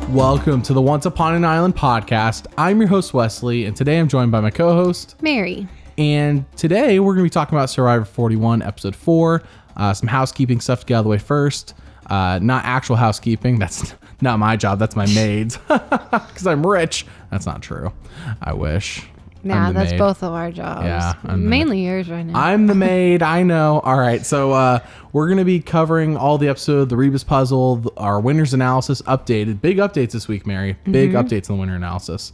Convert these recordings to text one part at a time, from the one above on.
Welcome to the Once Upon an Island podcast. I'm your host, Wesley, and today I'm joined by my co-host, Mary. And today we're going to be talking about Survivor 41, episode 4. Some housekeeping stuff to get out of the way first. Not actual housekeeping. That's not my job. That's my maid's. Because I'm rich. That's not true. I wish. Nah, that's maid. Both of our jobs. Yeah. Mainly yours right now. I'm the maid. I know. All right. So we're going to be covering all the episode, the Rebus Puzzle, our winner's analysis updated. Big updates this week, Mary. Big updates in the winner analysis.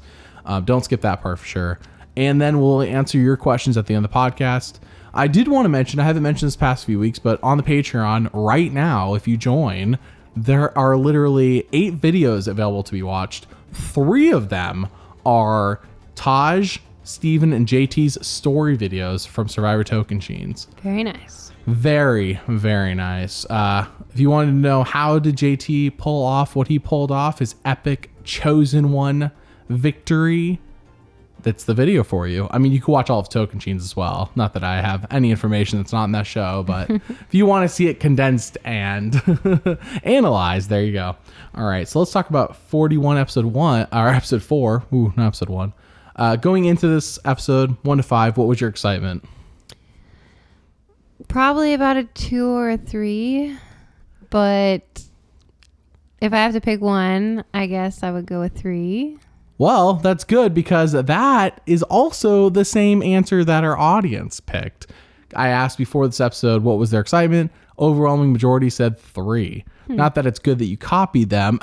Don't skip that part for sure. And then we'll answer your questions at the end of the podcast. I did want to mention, I haven't mentioned this past few weeks, but on the Patreon right now, if you join, there are literally 8 videos available to be watched. 3 of them are Taj, Steven, and JT's story videos from Survivor Token Sheens. Very nice. Very, very nice. If you wanted to know how did JT pull off what he pulled off, his epic Chosen One victory, that's the video for you. I mean, you can watch all of Token Sheens as well. Not that I have any information that's not in that show, but if you want to see it condensed and analyzed, there you go. All right, so let's talk about 41 episode 1, or episode 4. Ooh, not episode 1. Going into this episode, 1 to 5, what was your excitement? Probably about a 2 or a 3, but if I have to pick one, I guess I would go with 3. Well, that's good because that is also the same answer that our audience picked. I asked before this episode what was their excitement. Overwhelming majority said 3. Not that it's good that you copied them,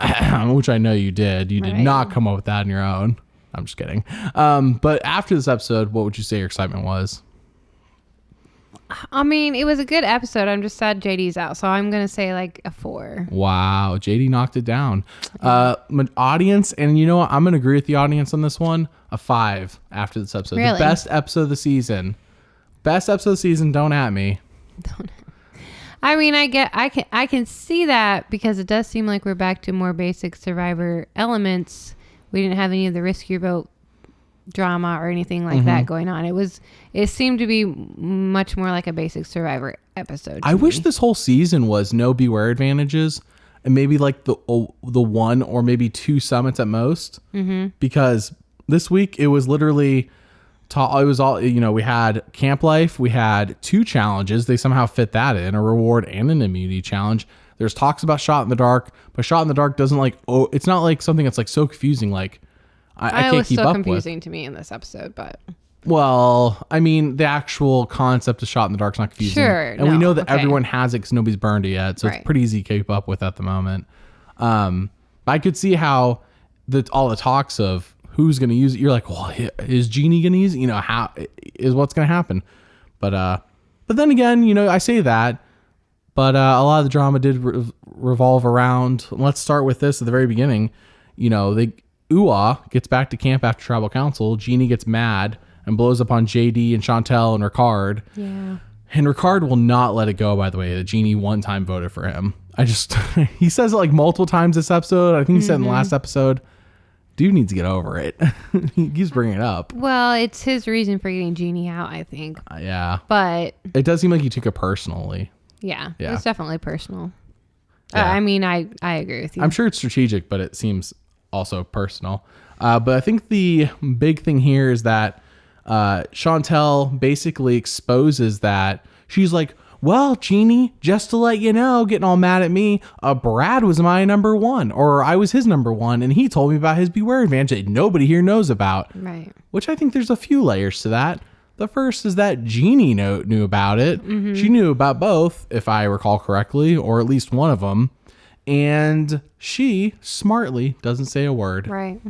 which I know you did. You did not come up with that on your own. I'm just kidding. But after this episode, what would you say your excitement was? I mean, it was a good episode. I'm just sad JD's out. So I'm going to say like a 4. Wow. JD knocked it down. Audience, and you know what? I'm going to agree with the audience on this one. A 5 after this episode. Really? The best episode of the season. Best episode of the season. Don't at me. I mean, I can see that because it does seem like we're back to more basic Survivor elements. We didn't have any of the Risk Your Vote drama or anything like that going on. It seemed to be much more like a basic Survivor episode. I wish this whole season was no Beware advantages and maybe like the 1 or maybe 2 summits at most. Because this week it was literally it was all, we had camp life, we had 2 challenges. They somehow fit that in, a reward and an immunity challenge. There's talks about Shot in the Dark, but Shot in the Dark doesn't it's not like something that's like so confusing. Like I can't keep up with. It was so confusing to me in this episode, but. Well, I mean, the actual concept of Shot in the Dark is not confusing. Sure. And we know that everyone has it because nobody's burned it yet. So it's pretty easy to keep up with at the moment. I could see how all the talks of who's going to use it. You're like, well, is Jeannie going to use it? How is what's going to happen? But then again, I say that. But a lot of the drama did revolve around. Let's start with this at the very beginning. Uwa gets back to camp after tribal council. Jeannie gets mad and blows up on JD and Chantel and Ricard. Yeah. And Ricard will not let it go, by the way, that Jeannie one time voted for him. He says it like multiple times this episode. I think he said in the last episode. Dude needs to get over it. He keeps bringing it up. Well, it's his reason for getting Jeannie out, I think. Yeah. But it does seem like he took it personally. Yeah. It's definitely personal. Yeah. I mean, I agree with you. I'm sure it's strategic, but it seems also personal. But I think the big thing here is that Chantel basically exposes that she's like, well, Jeannie, just to let you know, getting all mad at me, Brad was my number 1, or I was his number 1, and he told me about his Beware advantage that nobody here knows about. Right. Which I think there's a few layers to that. The first is that Jeannie knew about it. She knew about both, if I recall correctly, or at least one of them. And she smartly doesn't say a word. Right.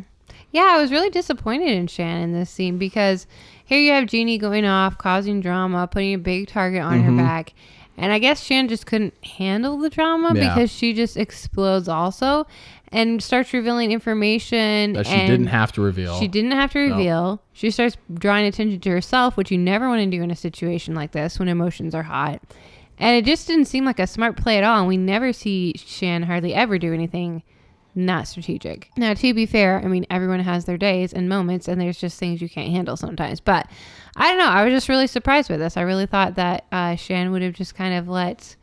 Yeah, I was really disappointed in Shan in this scene because here you have Jeannie going off, causing drama, putting a big target on her back. And I guess Shan just couldn't handle the drama because she just explodes also and starts revealing information that she didn't have to reveal. She didn't have to reveal. No. She starts drawing attention to herself, which you never want to do in a situation like this when emotions are hot. And it just didn't seem like a smart play at all. And we never see Shan hardly ever do anything not strategic. Now, to be fair, I mean, everyone has their days and moments, and there's just things you can't handle sometimes. But I don't know. I was just really surprised with this. I really thought that Shan would have just kind of let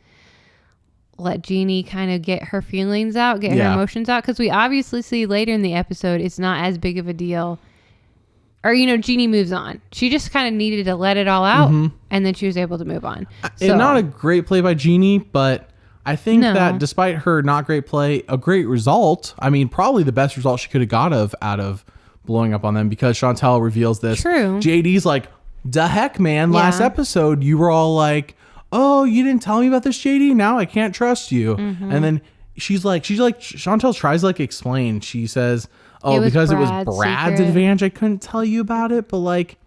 let Jeannie kind of get her feelings out, get her emotions out. Because we obviously see later in the episode, it's not as big of a deal. Or, Jeannie moves on. She just kind of needed to let it all out, and then she was able to move on. So, not a great play by Jeannie, but I think that despite her not great play, a great result. I mean, probably the best result she could have got out of blowing up on them, because Chantel reveals this. True. JD's like, the heck, man, last episode, you were all like, oh, you didn't tell me about this, JD? Now I can't trust you. And then she's like, Chantel tries to like explain. She says, oh, because it was Brad's advantage, I couldn't tell you about it. But like,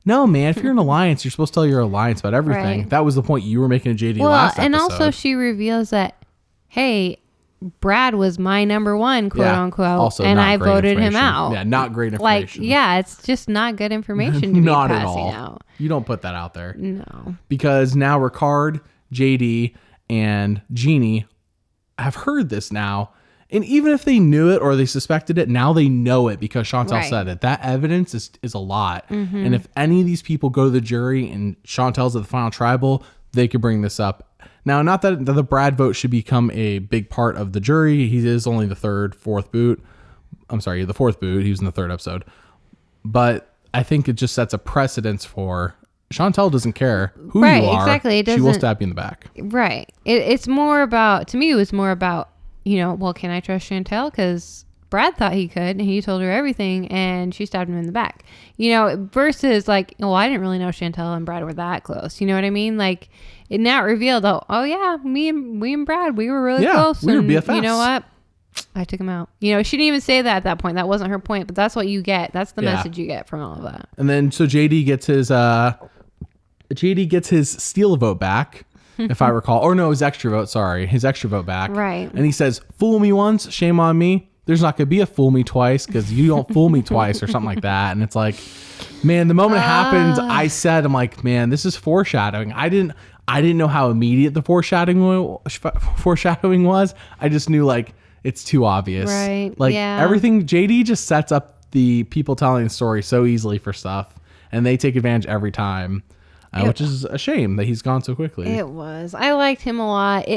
no, man, if you're an alliance, you're supposed to tell your alliance about everything. Right. That was the point you were making to JD last episode. And also she reveals that, hey, Brad was my number one, quote unquote, also and I voted him out. Yeah, not great information. Like, it's just not good information to be not passing at all. out. You don't put that out there. No. Because now Ricard, JD, and Jeannie have heard this now. And even if they knew it or they suspected it, now they know it because Chantel said it. That evidence is a lot. And if any of these people go to the jury and Chantel's at the final tribal, they could bring this up. Now, not that the Brad vote should become a big part of the jury. He is only the fourth boot. I'm sorry, the fourth boot. He was in the third episode. But I think it just sets a precedence for Chantel doesn't care who you are. Exactly. She will stab you in the back. Right. It's more about, to me, it was more about, well, can I trust Chantel? Because Brad thought he could, and he told her everything, and she stabbed him in the back. Versus like, well, I didn't really know Chantel and Brad were that close. You know what I mean? Like, it now revealed, oh yeah, me and Brad, we were really close. We were BFFs. You know what? I took him out. She didn't even say that at that point. That wasn't her point, but that's what you get. That's the message you get from all of that. And then so JD gets his steal vote back. If I recall, or no, his extra vote back. Right. And he says, fool me once, shame on me. There's not going to be a fool me twice because you don't fool me twice or something like that. And it's like, man, the moment it happened, I'm like, man, this is foreshadowing. I didn't know how immediate the foreshadowing was. I just knew like it's too obvious. Right. Like everything, JD just sets up the people telling the story so easily for stuff, and they take advantage every time. Which is a shame that he's gone so quickly. It was. I liked him a lot.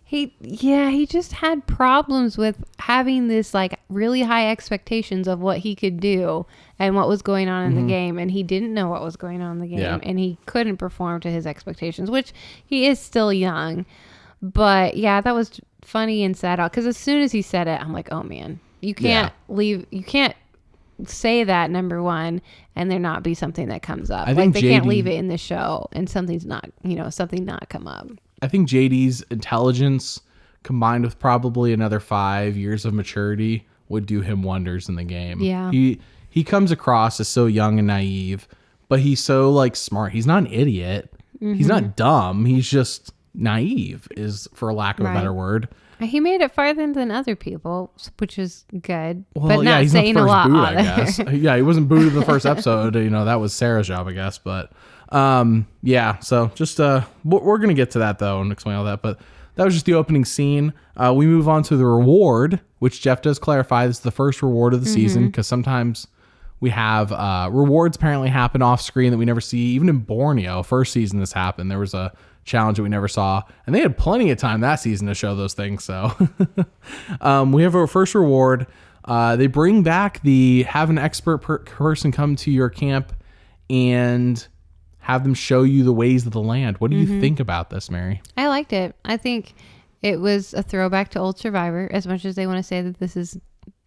He just had problems with having this like really high expectations of what he could do and what was going on in the game, and he didn't know what was going on in the game, and he couldn't perform to his expectations, which he is still young. But yeah, that was funny and sad because as soon as he said it, I'm like, oh man, you can't say that, number one, and there not be something that comes up. Like they can't leave it in the show and something not come up. I think JD's intelligence combined with probably another 5 years of maturity would do him wonders in the game. Yeah. He comes across as so young and naive, but he's so like smart. He's not an idiot. He's not dumb. He's just naive, is for lack of a better word. He made it farther than other people, which is good. Well, but not he's saying not a lot. Boot, I guess. Yeah, he wasn't booted in the first episode. That was Sarah's job, I guess. But so just we're gonna get to that though and explain all that. But that was just the opening scene. We move on to the reward, which Jeff does clarify. This is the first reward of the season because sometimes we have rewards apparently happen off screen that we never see. Even in Borneo, first season this happened. There was a challenge that we never saw, and they had plenty of time that season to show those things. So we have our first reward. They bring back have an expert person come to your camp and have them show you the ways of the land. What do you think about this, Mary? I liked it. I think it was a throwback to old Survivor, as much as they want to say that this is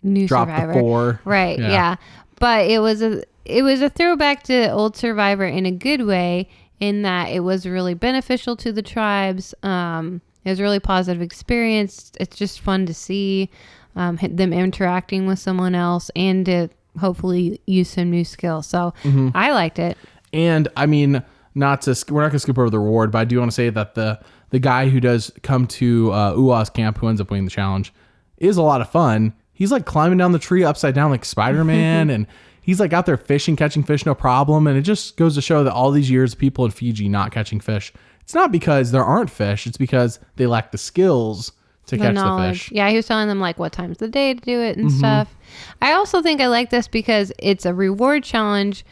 new Survivor. The 4. Right. Yeah. But it was a throwback to old Survivor in a good way, in that it was really beneficial to the tribes. It was a really positive experience. It's just fun to see them interacting with someone else and to hopefully use some new skills. So I liked it. And I mean, we're not going to skip over the reward, but I do want to say that the guy who does come to Uwa's camp, who ends up winning the challenge, is a lot of fun. He's like climbing down the tree upside down like Spider-Man and he's like out there fishing, catching fish, no problem. And it just goes to show that all these years of people in Fiji not catching fish, it's not because there aren't fish. It's because they lack the skills to catch the fish. Yeah, he was telling them like what time's the day to do it and stuff. I also think I like this because it's a reward challenge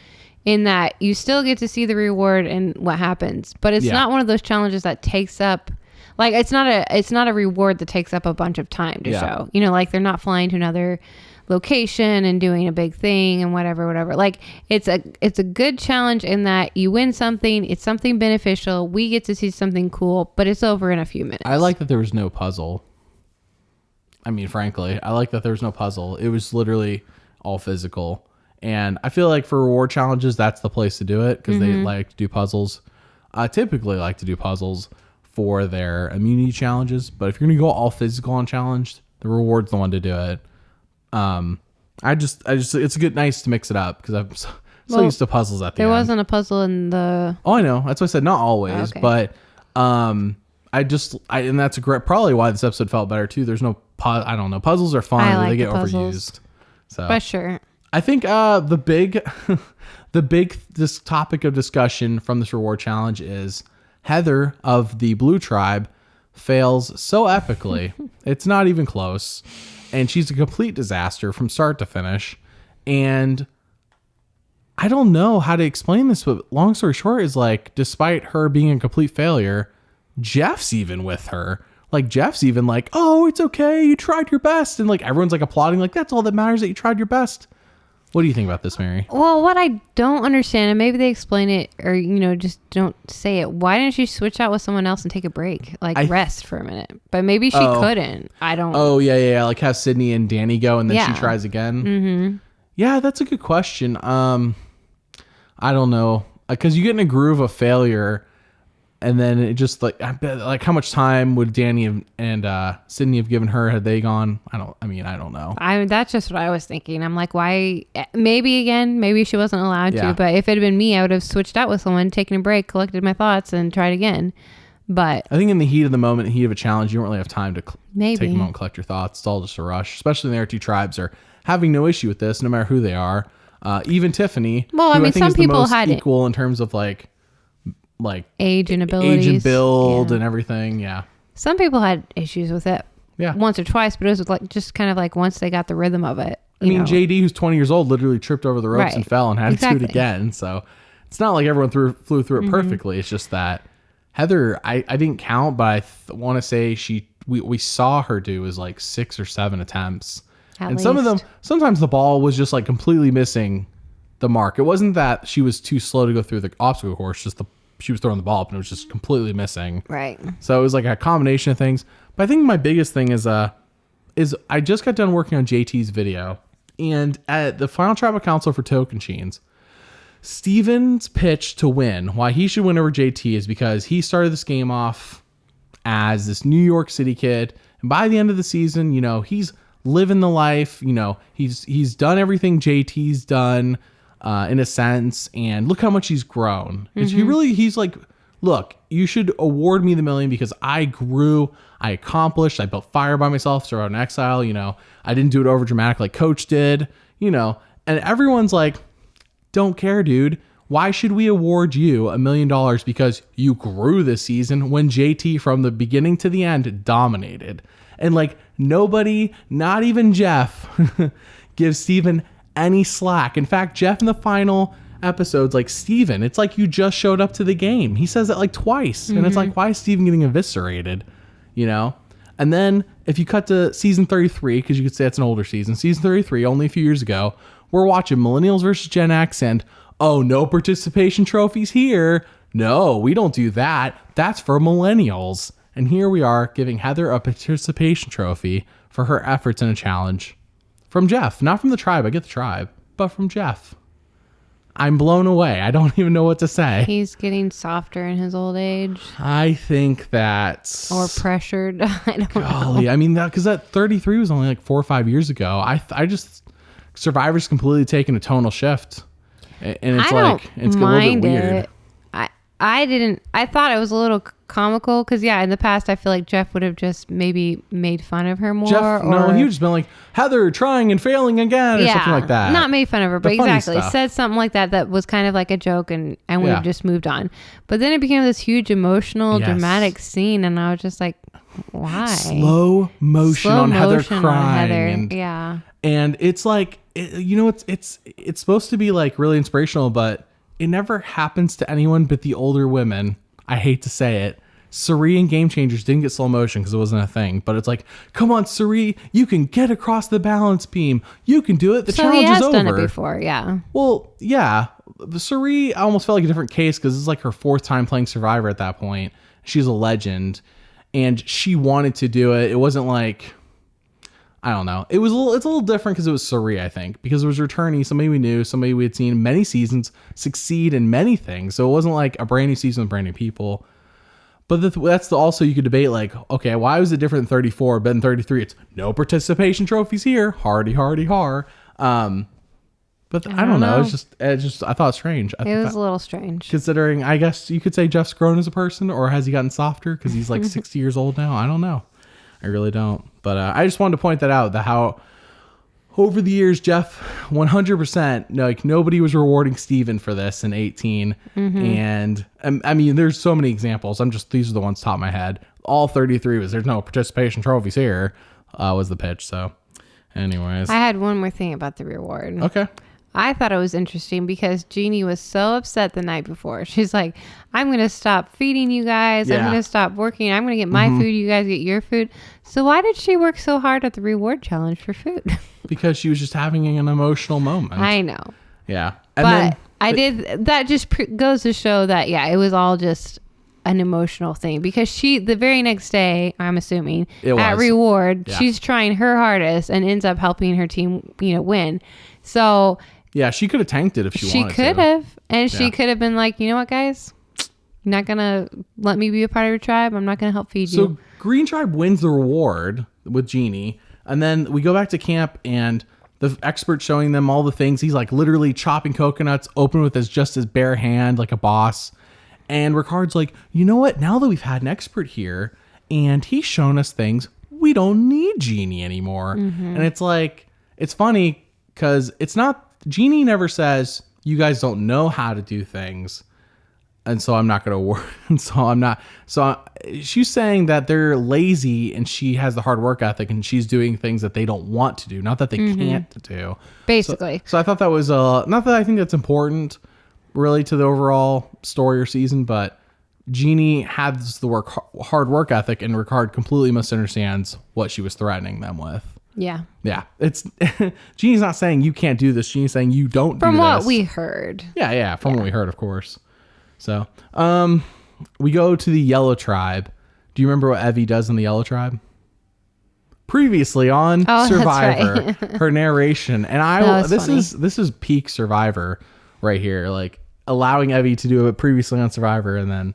in that you still get to see the reward and what happens. But it's not one of those challenges that takes up... Like it's not a reward that takes up a bunch of time to show. You know, like they're not flying to another location and doing a big thing and whatever. Like it's a good challenge in that you win something, it's something beneficial, we get to see something cool, but it's over in a few minutes. I like that there was no puzzle. I mean, frankly, I like that there was no puzzle. It was literally all physical. And I feel like for reward challenges, that's the place to do it because they like to do puzzles. Typically like to do puzzles for their immunity challenges. But if you're going to go all physical on challenged, the reward's the one to do it. I just it's nice to mix it up because I'm so used to puzzles at the end. There wasn't a puzzle in the... Oh, I know. That's what I said. Not always, but and that's probably why this episode felt better too. There's no I don't know. Puzzles are fun. They get overused. So, but sure. I think the big this topic of discussion from this reward challenge is Heather of the Blue Tribe fails so epically. It's not even close. And she's a complete disaster from start to finish. And I don't know how to explain this, but long story short is like, despite her being a complete failure, Jeff's even with her. Like Jeff's even like, oh, it's okay. You tried your best. And like, everyone's like applauding. Like, that's all that matters, that you tried your best. What do you think about this, Mary? Well, what I don't understand, and maybe they explain it or, you know, just don't say it. Why didn't she switch out with someone else and take a break? Like rest for a minute. But maybe she couldn't. I don't. Oh, yeah. Like have Sydney and Danny go and then she tries again. Mm-hmm. Yeah, that's a good question. I don't know. Because you get in a groove of failure and then it just like how much time would Danny and Sydney have given her had they gone? I don't know. That's just what I was thinking. I'm like, why? Maybe she wasn't allowed to. But if it had been me, I would have switched out with someone, taken a break, collected my thoughts, and tried again. But I think in the heat of the moment, the heat of a challenge, you don't really have time to take a moment and collect your thoughts. It's all just a rush. Especially when the other two tribes are having no issue with this, no matter who they are. Even Tiffany. Well, I mean, some people had equal in terms of like age and abilities, age and build and everything. Yeah. Some people had issues with it. Yeah. Once or twice, but it was like just kind of like once they got the rhythm of it. I mean, JD, who's 20 years old, literally tripped over the ropes and fell and had to do it again. So it's not like everyone flew through it perfectly. It's just that Heather, I didn't count, but I want to say we saw her do is like 6 or 7 attempts. At least. Some of them, sometimes the ball was just like completely missing the mark. It wasn't that she was too slow to go through the obstacle course, just she was throwing the ball up and it was just completely missing. Right. So it was like a combination of things. But I think my biggest thing is I just got done working on JT's video, and at the final tribal council for Tocantins, Steven's pitch to win, why he should win over JT, is because he started this game off as this New York City kid, and by the end of the season, you know, he's living the life. You know, he's done everything JT's done. In a sense, and look how much he's grown. He's like, look, you should award me the $1 million because I grew, I accomplished, I built fire by myself, survived an exile, you know, I didn't do it over dramatic like Coach did, you know, and everyone's like, don't care, dude. Why should we award you $1 million because you grew this season when JT from the beginning to the end dominated? And like nobody, not even Jeff, gives Steven any slack. In fact, Jeff in the final episodes, like, Steven, it's like you just showed up to the game. He says that like twice. And it's like, why is Steven getting eviscerated? You know? And then if you cut to season 33, because you could say it's an older season, season 33, only a few years ago, we're watching Millennials versus Gen X, and oh, no participation trophies here. No, we don't do that. That's for Millennials. And here we are giving Heather a participation trophy for her efforts in a challenge. From Jeff, not from the tribe. I get the tribe, but from Jeff. I'm blown away. I don't even know what to say. He's getting softer in his old age. I think that's... Or pressured. I don't know. I mean, because that 33 was only like 4 or 5 years ago. I just... Survivor's completely taken a tonal shift. And it's like... It's a little bit weird. I thought it was a little comical because in the past I feel like Jeff would have just maybe made fun of her more. He would just been like, Heather trying and failing again or something like that. Not made fun of her, but exactly said something like that was kind of like a joke, and we have just moved on. But then it became this huge emotional dramatic scene, and I was just like, why? Slow motion on Heather crying. And it's like, it's supposed to be like really inspirational, but it never happens to anyone but the older women. I hate to say it. Suri and Game Changers didn't get slow motion because it wasn't a thing, but it's like, come on, Suri, you can get across the balance beam. You can do it. The challenge is over. So he has done it before, yeah. Well, yeah. Suri almost felt like a different case because this is like her 4th time playing Survivor at that point. She's a legend, and she wanted to do it. It wasn't like, I don't know. It's a little different because it was Suri, I think, because it was returning, somebody we knew, somebody we had seen many seasons succeed in many things. So it wasn't like a brand new season with brand new people. But that's also, you could debate like, okay, why was it different in 34, but in 33 it's no participation trophies here, hardy har. But I don't know. It's just I thought it was strange. It was a little strange. Considering, I guess you could say Jeff's grown as a person, or has he gotten softer because he's like 60 years old now? I don't know. I really don't. But I just wanted to point that out, that how over the years, Jeff, 100%, like nobody was rewarding Steven for this in 18. And I mean, there's so many examples. These are the ones top of my head. All 33 was, there's no participation trophies here, was the pitch. So anyways. I had one more thing about the reward. Okay. I thought it was interesting because Jeannie was so upset the night before. She's like, I'm going to stop feeding you guys. Yeah. I'm going to stop working. I'm going to get my food. You guys get your food. So why did she work so hard at the reward challenge for food? Because she was just having an emotional moment. I know. Yeah. And that just goes to show that, yeah, it was all just an emotional thing, because the very next day, I'm assuming, at reward, she's trying her hardest and ends up helping her team, win. So yeah, she could have tanked it if she wanted to. She could have. And she could have been like, you know what, guys? You're not going to let me be a part of your tribe. I'm not going to help feed you. So Green Tribe wins the reward with Jeannie. And then we go back to camp, and the expert showing them all the things. He's like literally chopping coconuts open with just his bare hand, like a boss. And Ricard's like, you know what? Now that we've had an expert here and he's shown us things, we don't need Jeannie anymore. And it's like, it's funny because it's not, Jeannie never says, you guys don't know how to do things, and so I'm not going to work. And so I'm not. So she's saying that they're lazy, and she has the hard work ethic, and she's doing things that they don't want to do, not that they can't do. Basically. So I thought that was not that I think that's important really to the overall story or season, but Jeannie has the hard work ethic, and Ricard completely misunderstands what she was threatening them with. Yeah. Yeah. It's Jeannie's not saying you can't do this. Jeannie's saying you don't do this. From what we heard. Yeah. From what we heard, of course. So, we go to the Yellow Tribe. Do you remember what Evie does in the Yellow Tribe? Previously on Survivor, that's right. her narration, and this is peak Survivor right here, like allowing Evie to do it previously on Survivor, and then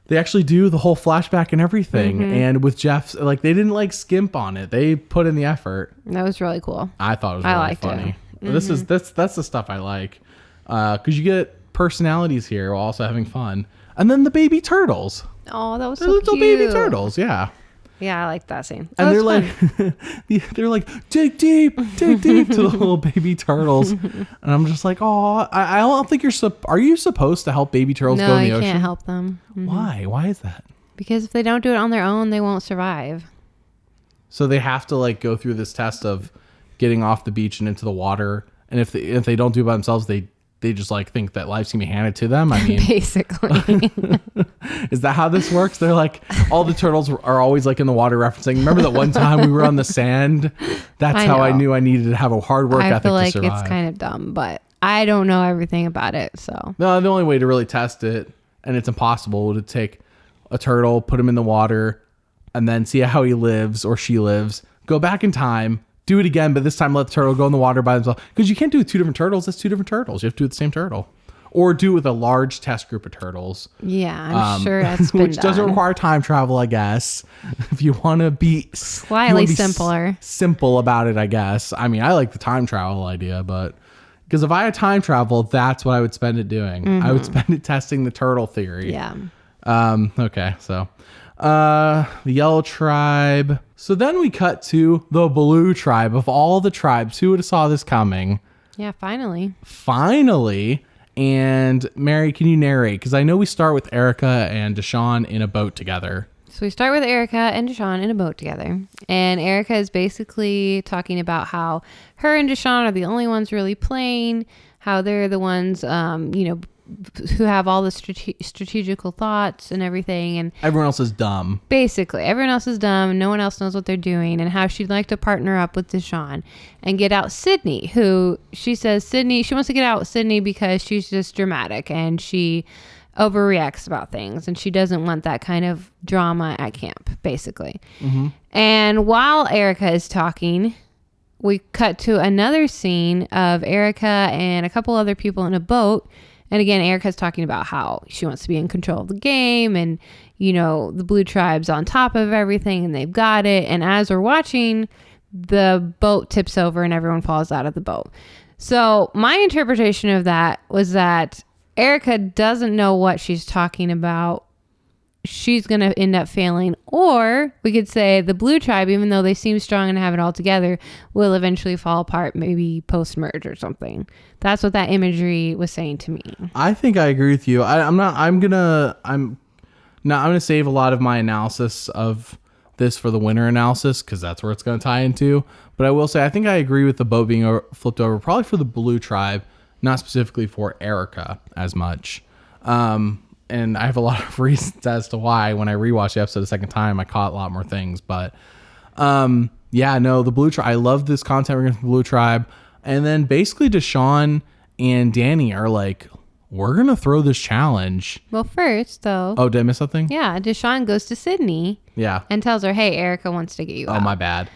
they actually do the whole flashback and everything. And with Jeff's, like, they didn't like skimp on it. They put in the effort. That was really cool. I thought it was really funny. That's the stuff I like. Cause you get personalities here while also having fun. And then the baby turtles. Oh, that was They're so little cute. baby turtles. Yeah. Yeah, I like that scene. And they're like, dig deep to the little baby turtles. And I'm just like, oh, I don't think are you supposed to help baby turtles go in the ocean? No, you can't help them. Why? Why is that? Because if they don't do it on their own, they won't survive. So they have to like go through this test of getting off the beach and into the water. And if they don't do it by themselves, they just like think that life's gonna be handed to them. I mean, basically. Is that how this works? They're like, all the turtles are always like in the water referencing. Remember that one time we were on the sand? That's how I knew I needed to have a hard work ethic to survive. I feel like it's kind of dumb, but I don't know everything about it. So no, the only way to really test it, and it's impossible, to take a turtle, put him in the water, and then see how he lives or she lives. Go back in time. Do it again, but this time let the turtle go in the water by themselves. Because you can't do it with two different turtles. That's two different turtles. You have to do it with the same turtle. Or do it with a large test group of turtles. Yeah, I'm sure that's been which doesn't require time travel, I guess. If you want to be slightly simpler. Simple about it, I guess. I mean, I like the time travel idea, but because if I had time travel, that's what I would spend it doing. I would spend it testing the turtle theory. Yeah. Okay, so the Yellow Tribe. So then we cut to the Blue Tribe. Of all the tribes, who would have saw this coming? Yeah, finally. And Mary, can you narrate? Because I know we start with Erica and Deshawn in a boat together. So we start with Erica and Deshawn in a boat together. And Erica is basically talking about how her and Deshawn are the only ones really playing, how they're the ones, who have all the strategical thoughts and everything, and everyone else is dumb. Basically, everyone else is dumb. No one else knows what they're doing, and how she'd like to partner up with Deshawn and get out Sydney, who she says she wants to get out Sydney because she's just dramatic and she overreacts about things, and she doesn't want that kind of drama at camp, basically. Mm-hmm. And while Erica is talking, we cut to another scene of Erica and a couple other people in a boat. And again, Erica's talking about how she wants to be in control of the game, and, the Blue Tribe's on top of everything and they've got it. And as we're watching, the boat tips over and everyone falls out of the boat. So my interpretation of that was that Erica doesn't know what she's talking about. She's going to end up failing. Or we could say the Blue Tribe, even though they seem strong and have it all together, will eventually fall apart, maybe post-merge or something. That's what that imagery was saying to me. I think I agree with you. I'm going to save a lot of my analysis of this for the winter analysis, because that's where it's going to tie into. But I will say, I think I agree with the boat being flipped over, probably for the Blue Tribe, not specifically for Erica as much. And I have a lot of reasons as to why. When I rewatched the episode a second time, I caught a lot more things. But the Blue Tribe, I love this content we're getting from the Blue Tribe. And then basically Deshawn and Danny are like, we're going to throw this challenge. Well, first, though. Oh, did I miss something? Yeah, Deshawn goes to Sydney. Yeah. And tells her, hey, Erica wants to get you out. Oh, my bad.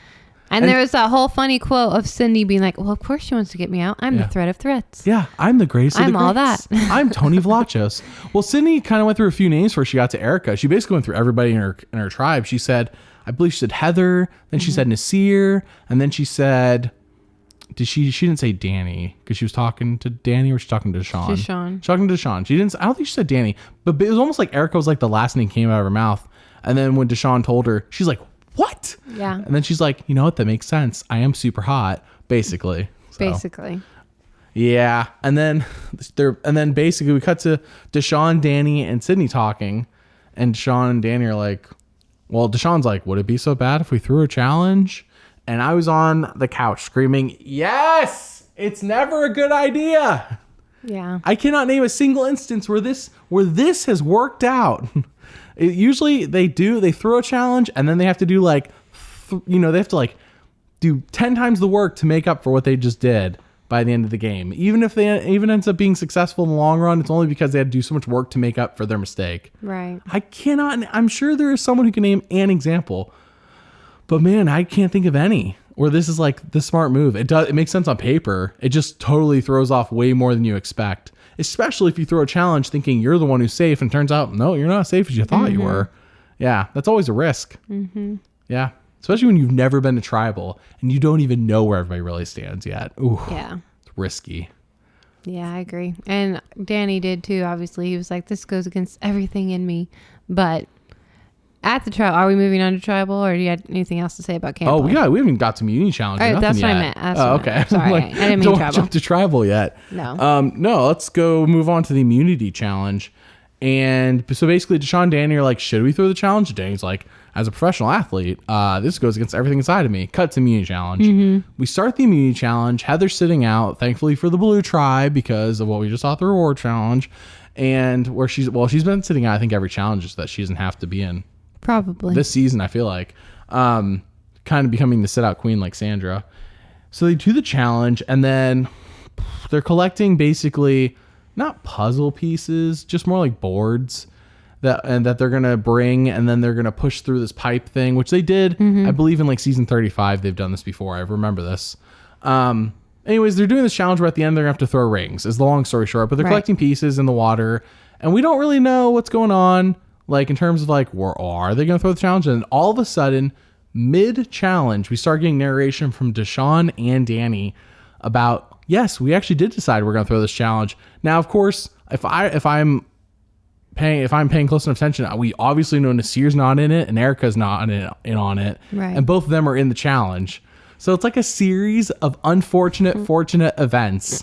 And there was that whole funny quote of Cindy being like, well, of course she wants to get me out. I'm the threat of threats. Yeah, I'm the greatest of the greats. I'm all that. I'm Tony Vlachos. Well, Sydney kind of went through a few names before she got to Erica. She basically went through everybody in her tribe. She said, I believe she said Heather. Then she said Nasir. And then she said, she didn't say Danny because she was talking to Danny, or she was talking to Deshawn? Deshawn. Talking to Deshawn. I don't think she said Danny, but it was almost like Erica was like the last name came out of her mouth. And then when Deshawn told her, she's like, what? Yeah. And then she's like, you know what? That makes sense. I am super hot, basically. Basically. Yeah. And then basically we cut to Deshawn, Danny, and Sydney talking. And Deshawn and Danny are like, well, Deshawn's like, would it be so bad if we threw a challenge? And I was on the couch screaming, yes, it's never a good idea. Yeah. I cannot name a single instance where this has worked out. Usually they throw a challenge and then they have to do they have to do 10 times the work to make up for what they just did by the end of the game. Even if they ends up being successful in the long run, it's only because they had to do so much work to make up for their mistake. Right. I'm sure there is someone who can name an example, but man, I can't think of any where this is like the smart move. It makes sense on paper. It just totally throws off way more than you expect. Especially if you throw a challenge thinking you're the one who's safe and turns out, no, you're not as safe as you thought you were. Yeah, that's always a risk. Mm-hmm. Yeah, especially when you've never been to tribal and you don't even know where everybody really stands yet. Ooh, yeah, it's risky. Yeah, I agree. And Danny did too, obviously. He was like, this goes against everything in me. But at the trial, are we moving on to tribal, or do you have anything else to say about camp? Oh, we haven't got to Muni Challenge. All right, that's what I meant. Okay. Sorry, I didn't mean don't tribal. Jump to tribal yet. No. No, let's go move on to the immunity challenge. And so basically, Deshawn and Danny are like, should we throw the challenge? Danny's like, as a professional athlete, this goes against everything inside of me. Cut to immunity challenge. Mm-hmm. We start the immunity challenge. Heather's sitting out, thankfully for the Blue Tribe, because of what we just saw at the reward challenge. And where she's been sitting out, I think, every challenge that she doesn't have to be in. Probably. This season, I feel like. Kind of becoming the sit-out queen like Sandra. So they do the challenge, and then they're collecting basically not puzzle pieces, just more like boards that they're going to bring, and then they're going to push through this pipe thing, which they did, I believe, in like season 35. They've done this before. I remember this. Anyways, they're doing this challenge where at the end they're going to have to throw rings, is the long story short, but they're collecting pieces in the water, and we don't really know what's going on. Like, in terms of, like, are they going to throw the challenge? And all of a sudden, mid-challenge, we start getting narration from Deshawn and Danny about, yes, we actually did decide we're going to throw this challenge. Now, of course, if I'm paying close enough attention, we obviously know Nasir's not in it and Erica's not in on it. Right. And both of them are in the challenge. So it's like a series of fortunate events.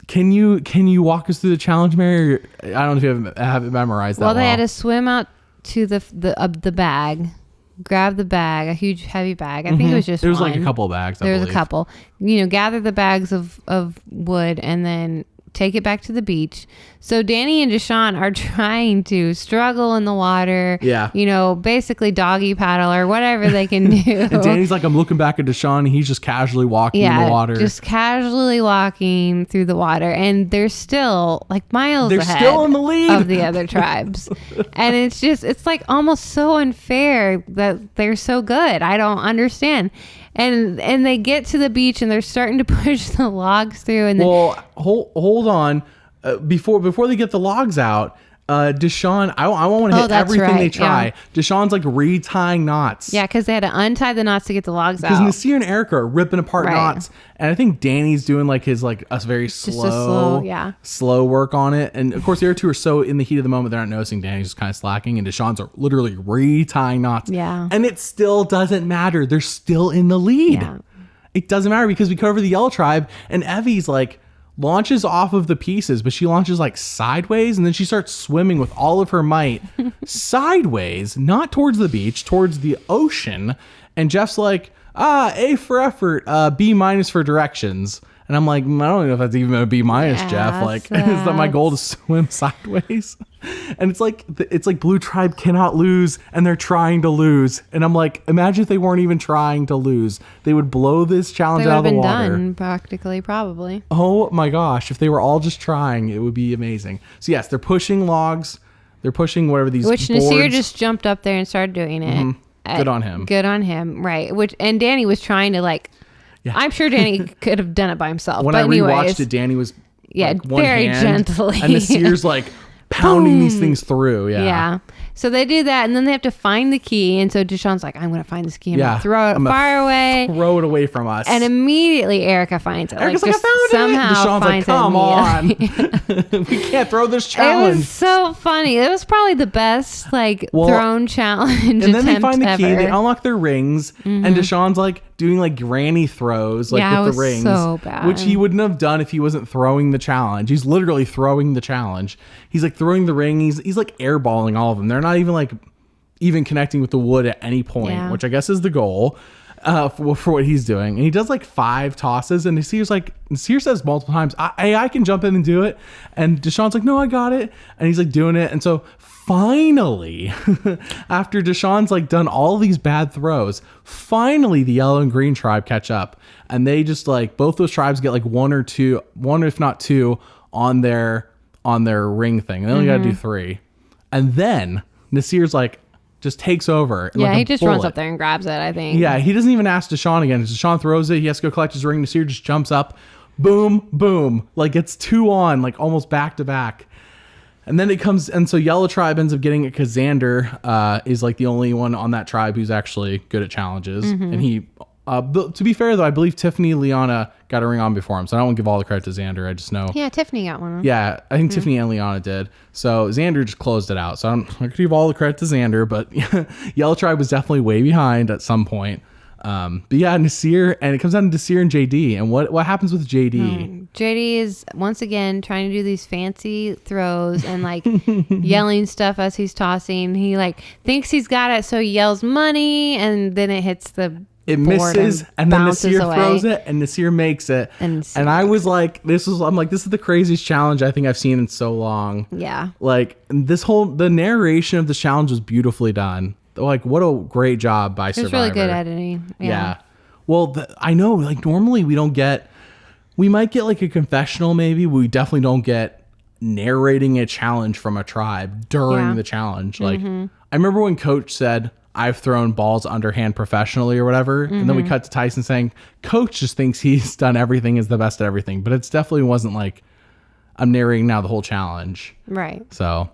Can you walk us through the challenge, Mary? I don't know if you have it memorized. Well, they had to swim out to the bag, grab the bag, a huge heavy bag. I think it was just there was one. like a couple of bags. There was a couple. Gather the bags of wood and then take it back to the beach. So Danny and Deshawn are trying to struggle in the water. Yeah. Basically doggy paddle or whatever they can do. And Danny's like, I'm looking back at Deshawn, and he's just casually walking in the water. Just casually walking through the water. And they're still like miles They're ahead still in the lead of the other tribes. And it's like almost so unfair that they're so good. I don't understand. And they get to the beach and they're starting to push the logs through. And hold on. Before they get the logs out, Deshawn, I want to hit everything they try. Yeah. Deshawn's like retying knots. Yeah, because they had to untie the knots to get the logs out. Because Nasir and Erica are ripping apart knots, and I think Danny's doing like his like a very slow work on it. And of course, the other two are so in the heat of the moment they're not noticing. Danny's just kind of slacking, and Deshawn's are literally retying knots. Yeah, and it still doesn't matter. They're still in the lead. Yeah. It doesn't matter because we cover the Yellow Tribe, and Evie's like launches off of the pieces, but she launches like sideways, and then she starts swimming with all of her might sideways, not towards the beach, towards the ocean. And Jeff's like, A for effort, B- for directions. And I'm like, I don't know if that's even a B-, Jeff. Like, is that my goal to swim sideways? And it's like Blue Tribe cannot lose, and they're trying to lose. And I'm like, imagine if they weren't even trying to lose. They would blow this challenge out of the water. They would have been done, practically, probably. Oh my gosh. If they were all just trying, it would be amazing. So yes, they're pushing logs. They're pushing whatever these Which boards. Nasir just jumped up there and started doing it. Mm-hmm. Good on him. Good on him, right. And Danny was trying to like... Yeah. I'm sure Danny could have done it by himself. When I rewatched it, Danny was like very gently. And Nasir's like pounding these things through. Yeah. Yeah. So they do that, and then they have to find the key. And so Deshawn's like, I'm going to find this key. I'm going to throw it far away. Throw it away from us. And immediately Erica finds it. Erica's like, I found somehow it. Deshawn's like, come on. We can't throw this challenge. It was so funny. It was probably the best thrown challenge And then they find the key. Ever. They unlock their rings. Mm-hmm. And Deshawn's like doing like granny throws with the rings. So bad. Which he wouldn't have done if he wasn't throwing the challenge. He's literally throwing the challenge. He's like throwing the ring. He's like airballing all of them. They're not even connecting with the wood at any point, which I guess is the goal for what he's doing. And he does like 5 tosses, and Nasir says multiple times, I can jump in and do it. And Deshawn's like, no, I got it. And he's like doing it. And so finally, after Deshawn's like done all these bad throws, finally the Yellow and Green Tribe catch up. And they just like, both those tribes get like one if not two on their ring thing. And they only got to do 3. And then Nasir's like, just takes over. Yeah, he just runs up there and grabs it, I think. Yeah, he doesn't even ask Deshawn again. Deshawn throws it. He has to go collect his ring. Nasir just jumps up. Boom, boom. Like it's 2 on, like almost back to back. And then it comes, and so Yellow Tribe ends up getting it because Xander is like the only one on that tribe who's actually good at challenges. Mm-hmm. And he, to be fair though, I believe Tiffany and Liana got a ring on before him. So I don't want to give all the credit to Xander. I just know. Yeah, Tiffany got one. Yeah, I think Tiffany and Liana did. So Xander just closed it out. So I could give all the credit to Xander, but Yellow Tribe was definitely way behind at some point. But yeah, Nasir, and it comes down to Nasir and JD. And what happens with JD? JD is once again trying to do these fancy throws and like yelling stuff as he's tossing. He like thinks he's got it, so he yells money, and then it hits the It misses, and then Nasir throws it, and Nasir makes it. And I was like, this is the craziest challenge I think I've seen in so long. Yeah. Like the narration of the challenge was beautifully done. Like, what a great job by Survivor. It was really good editing. Yeah. Well, I know, like normally we might get like a confessional maybe. We definitely don't get narrating a challenge from a tribe during the challenge. Like, I remember when Coach said, I've thrown balls underhand professionally or whatever. And then we cut to Tyson saying, Coach just thinks he's done everything, is the best at everything. But it definitely wasn't like, I'm narrating now the whole challenge. Right. So.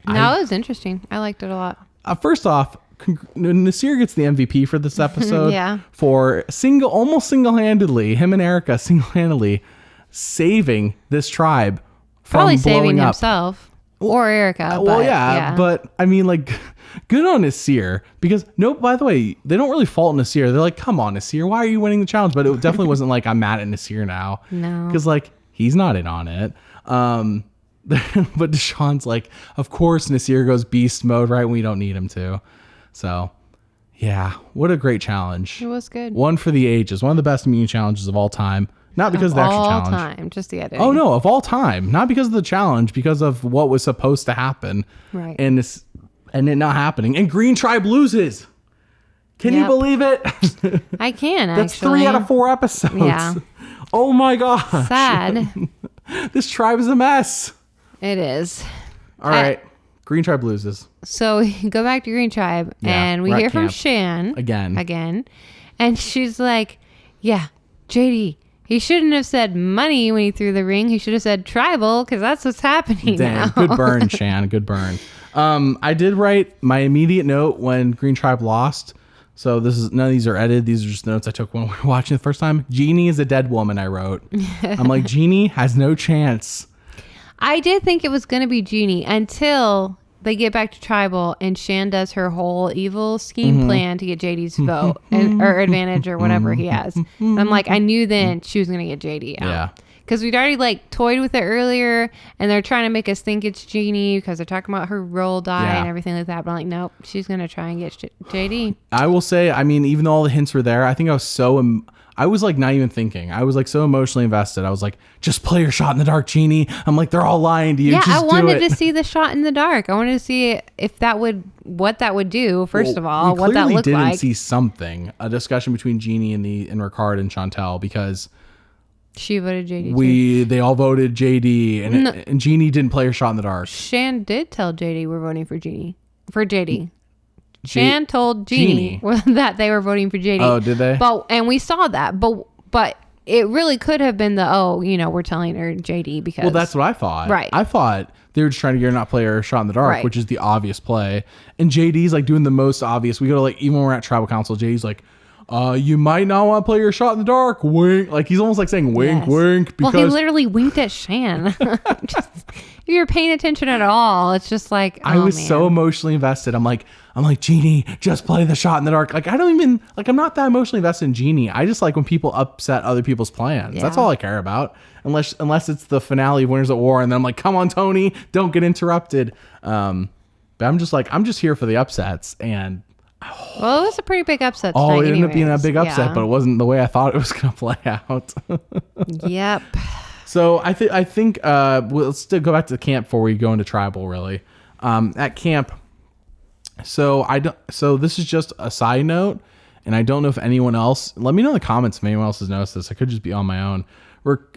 No, it was interesting. I liked it a lot. First off, Nasir gets the MVP for this episode. For almost single-handedly, him and Erica single-handedly saving this tribe from probably blowing saving up. Himself or Erica. But I mean, like, good on Nasir, because by the way, they don't really fault Nasir. They're like, come on, Nasir, why are you winning the challenge? But it definitely wasn't like, I'm mad at Nasir now. No. Because like, he's not in on it. But Deshawn's like, of course Nasir goes beast mode right when we don't need him to. So yeah, what a great challenge. It was good. One for the ages. One of the best immune challenges of all time. Not because of the actual challenge. All time, just the editing. Oh no, of all time. Not because of the challenge, because of what was supposed to happen. Right. And it not happening. And Green Tribe loses. Can you believe it? I can, That's actually. 3 out of 4 episodes. Yeah. Oh my gosh. Sad. This tribe is a mess. It is. All right. Green Tribe loses. So we go back to Green Tribe, and we hear from Shan. Again. And she's like, yeah, JD, he shouldn't have said money when he threw the ring. He should have said tribal, because that's what's happening now. Good burn, Shan. Good burn. I did write my immediate note when Green Tribe lost. So none of these are edited. These are just notes I took when we were watching the first time. Jeannie is a dead woman, I wrote. I'm like, Jeannie has no chance. I did think it was going to be Jeannie until they get back to tribal and Shan does her whole evil scheme plan to get JD's vote or advantage or whatever he has. And I'm like, I knew then she was going to get JD out. Yeah. Because we'd already like toyed with it earlier, and they're trying to make us think it's Jeannie because they're talking about her roll die and everything like that. But I'm like, nope, she's gonna try and get JD. I will say, I mean, even though all the hints were there, I think I was like not even thinking. I was like so emotionally invested. I was like, just play your shot in the dark, Jeannie. I'm like, they're all lying to you. Yeah, just I wanted to see the shot in the dark. I wanted to see if what that would do. First of all, what that looked like. We didn't see something, a discussion between Jeannie and Ricard and Chantel, because she voted JD. They all voted JD, and Jeannie didn't play her shot in the dark. Shan did tell JD we're voting for JD. Shan told Jeannie that they were voting for JD. Oh, did they? And we saw that, but it really could have been we're telling her JD because. Well, that's what I thought. Right. I thought they were just trying to get her not play her shot in the dark, right. which is the obvious play. And JD's like doing the most obvious. We go to like, even when we're at tribal council, JD's like, you might not want to play your shot in the dark. Wink. Like he's almost like saying wink, wink. Because he literally winked at Shan. If you're paying attention at all, it's just like, I was so emotionally invested. I'm like, Jeannie, just play the shot in the dark. Like, I'm not that emotionally invested in Jeannie. I just like when people upset other people's plans. Yeah. That's all I care about. Unless it's the finale of Winners at War. And then I'm like, come on, Tony, don't get interrupted. But I'm just here for the upsets. And well, it was a pretty big upset tonight. Oh, it ended up being a big upset, but it wasn't the way I thought it was going to play out. Yep. So I think let's still go back to the camp before we go into tribal. Really, at camp. So this is just a side note, and I don't know if anyone else. Let me know in the comments if anyone else has noticed this. I could just be on my own.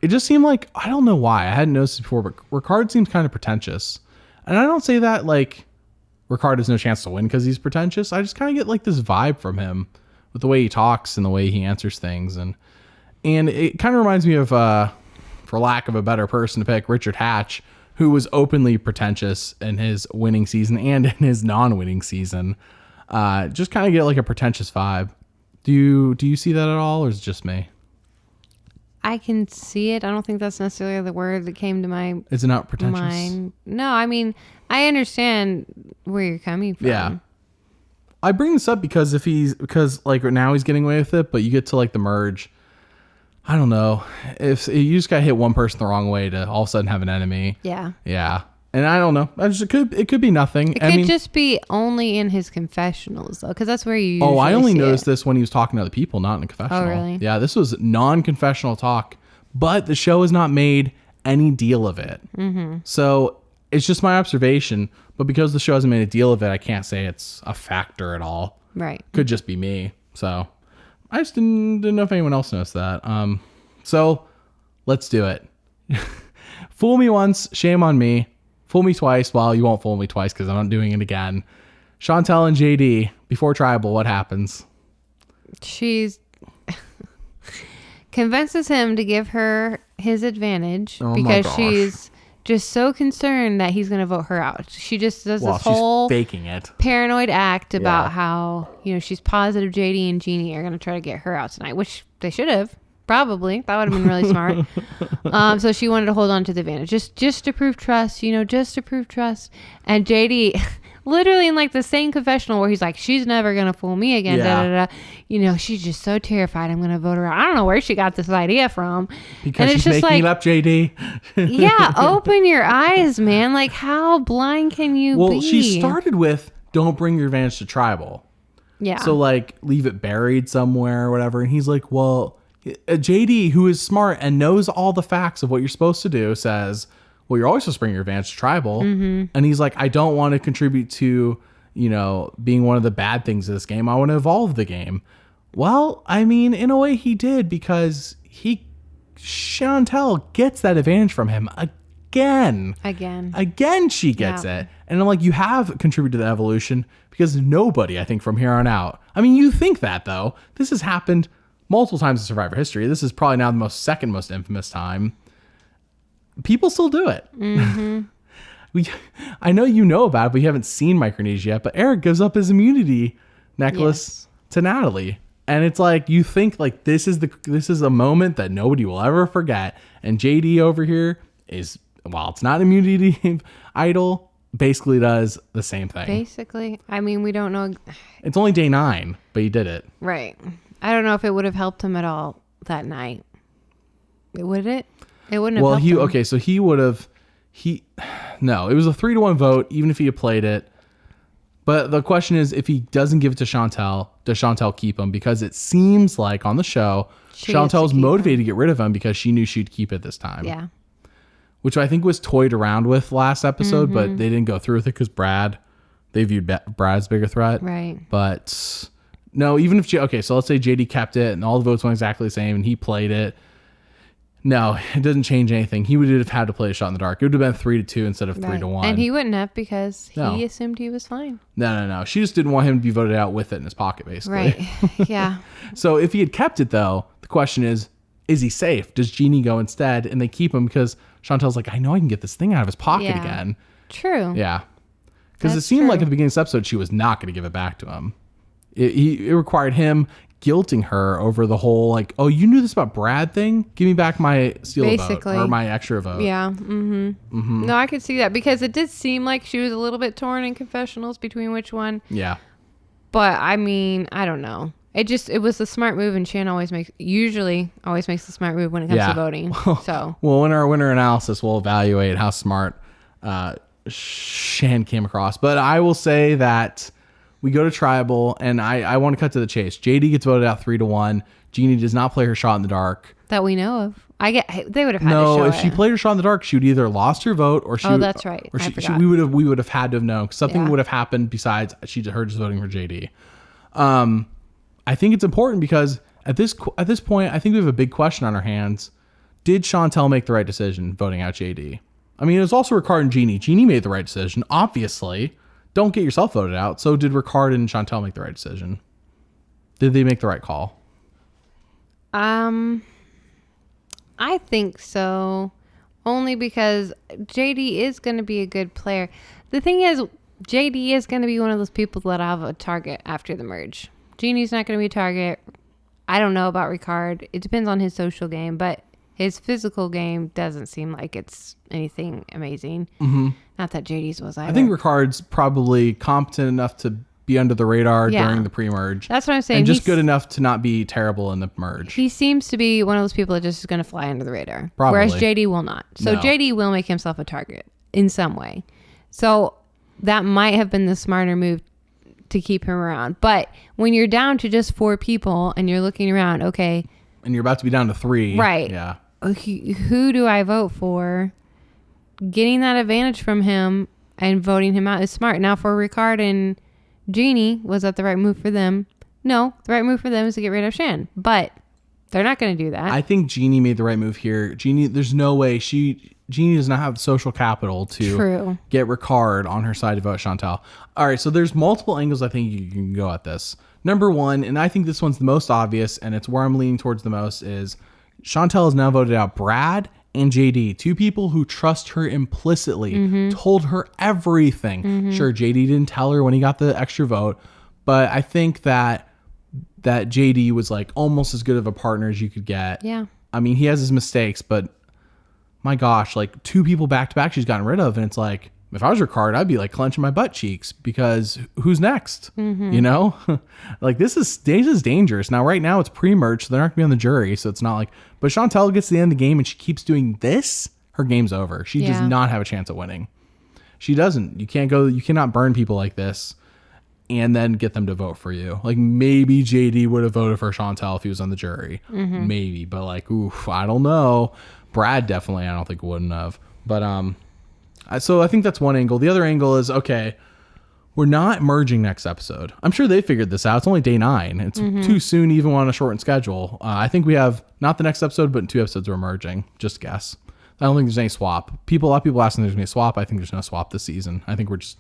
It just seemed like, I don't know why I hadn't noticed it before, but Ricard seems kind of pretentious, and I don't say that like Ricard has no chance to win because he's pretentious. I just kind of get like this vibe from him with the way he talks and the way he answers things. And it kind of reminds me of, for lack of a better person to pick, Richard Hatch, who was openly pretentious in his winning season and in his non-winning season. Just kind of get like a pretentious vibe. Do you see that at all, or is it just me? I can see it. I don't think that's necessarily the word that came to my Is it not pretentious? mind. No, I mean, I understand where you're coming from. Yeah. I bring this up because like right now he's getting away with it, but you get to like the merge. I don't know. If you just got to hit one person the wrong way to all of a sudden have an enemy. Yeah. Yeah. And I don't know. It could be nothing. It could just be only in his confessionals, though, because that's where you usually I only noticed this when he was talking to other people, not in a confessional. Oh, really? Yeah, this was non-confessional talk, but the show has not made any deal of it. Mm-hmm. So it's just my observation, but because the show hasn't made a deal of it, I can't say it's a factor at all. Right. Could just be me. So I just didn't know if anyone else noticed that. So let's do it. Fool me once, shame on me. Fool me twice. Well, you won't fool me twice because I'm not doing it again. Chantel and JD, before tribal, what happens? She's convinces him to give her his advantage because she's just so concerned that he's going to vote her out. She just does this whole faking it paranoid act about how, she's positive JD and Jeannie are going to try to get her out tonight, which they should have. Probably. That would have been really smart. So she wanted to hold on to the advantage. Just to prove trust, just to prove trust. And JD, literally in like the same confessional where he's like, she's never going to fool me again. Da, da, da. She's just so terrified I'm going to vote her out. I don't know where she got this idea from. Because she's making it up, JD. Yeah, open your eyes, man. Like, how blind can you be? Well, she started with, don't bring your advantage to tribal. Yeah. So like, leave it buried somewhere or whatever. And he's like, well... JD, who is smart and knows all the facts of what you're supposed to do, says, well, you're always supposed to bring your advantage to tribal. And he's like, I don't want to contribute to, being one of the bad things of this game. I want to evolve the game. Well, I mean, in a way he did, because Chantel gets that advantage from him again. Again, she gets it. And I'm like, you have contributed to the evolution, because nobody, I think, from here on out. I mean, you think that, though. This has happened multiple times in Survivor history. This is probably now the second most infamous time. People still do it. I know you know about it, but you haven't seen Micronesia yet. But Eric gives up his immunity necklace to Natalie. And it's like, you think like this is a moment that nobody will ever forget. And JD over here is, while it's not an immunity idol, basically does the same thing. Basically. I mean, we don't know. It's only day 9, but he did it. Right. I don't know if it would have helped him at all that night. Would it? It wouldn't have helped him. Okay, so he would have, no, it was a 3-1 vote, even if he had played it. But the question is, if he doesn't give it to Chantel, does Chantel keep him? Because it seems like on the show, Chantel was motivated to get rid of him because she knew she'd keep it this time. Yeah. Which I think was toyed around with last episode, but they didn't go through with it because they viewed Brad's bigger threat. Right. But no, even if, so let's say JD kept it and all the votes went exactly the same and he played it. No, it doesn't change anything. He would have had to play a shot in the dark. It would have been 3-2 instead of 3-1. And he wouldn't have, because he assumed he was fine. No. She just didn't want him to be voted out with it in his pocket, basically. Right. Yeah. So if he had kept it, though, the question is he safe? Does Jeannie go instead? And they keep him because Chantel's like, I know I can get this thing out of his pocket again. True. Yeah. Because it seemed like at the beginning of this episode, she was not going to give it back to him. It required him guilting her over the whole, like, oh, you knew this about Brad thing? Give me back my steal vote or my extra vote. Yeah. No, I could see that, because it did seem like she was a little bit torn in confessionals between which one. Yeah. But I mean, I don't know. It was the smart move, and Shan usually always makes the smart move when it comes to voting. So well, in our winner analysis, we'll evaluate how smart Shan came across. But I will say that we go to tribal, and I want to cut to the chase. JD gets voted out 3-1. Jeannie does not play her shot in the dark that we know of. They would have had to show no. If it. she played her shot in the dark, she would either lost her vote, or she. Oh, that's right. Or we would have had to have known. Something would have happened besides her just voting for JD. I think it's important because at this point, I think we have a big question on our hands. Did Chantel make the right decision voting out JD? I mean, it was also Ricard and Jeannie. Jeannie made the right decision, obviously. Don't get yourself voted out. So did Ricard and Chantel make the right decision? Did they make the right call? I think so. Only because JD is going to be a good player. The thing is, JD is going to be one of those people that have a target after the merge. Jeannie's not going to be a target. I don't know about Ricard. It depends on his social game, but his physical game doesn't seem like it's anything amazing. Not that JD's was either. I think Ricard's probably competent enough to be under the radar during the pre-merge. That's what I'm saying. And just good enough to not be terrible in the merge. He seems to be one of those people that just is going to fly under the radar. Probably. Whereas JD will not. So JD will make himself a target in some way. So that might have been the smarter move to keep him around. But when you're down to just 4 people and you're looking around, okay. And you're about to be down to 3. Right. Yeah. Who do I vote for? Getting that advantage from him and voting him out is smart. Now for Ricard and Jeannie, was that the right move for them? No, the right move for them is to get rid of Shan. But they're not going to do that. I think Jeannie made the right move here. Jeannie, there's no way Jeannie does not have the social capital to get Ricard on her side to vote Chantel. All right, so there's multiple angles I think you can go at this. Number one, and I think this one's the most obvious, and it's where I'm leaning towards the most, is Chantel has now voted out Brad and JD, 2 people who trust her implicitly, told her everything. Sure, JD didn't tell her when he got the extra vote, but I think that JD was like almost as good of a partner as you could get. Yeah. I mean, he has his mistakes, but my gosh, like 2 people back to back she's gotten rid of, and it's like, if I was Ricard, I'd be like clenching my butt cheeks because who's next? You know, like this is dangerous. Now, right now it's pre-merge, so they're not gonna be on the jury. So it's not like, but Chantel gets to the end of the game and she keeps doing this. Her game's over. She does not have a chance at winning. She doesn't. You cannot burn people like this. and then get them to vote for you. Like maybe JD would have voted for Chantel if he was on the jury. Maybe, but like, oof, I don't know. Brad definitely, I don't think wouldn't have. But so I think that's one angle. The other angle is, okay, we're not merging next episode. I'm sure they figured this out. It's only day 9. It's too soon even on a shortened schedule. I think we have not the next episode, but in 2 episodes we're merging. Just guess. I don't think there's any swap. A lot of people asking there's going to be a swap. I think there's no swap this season. I think we're just...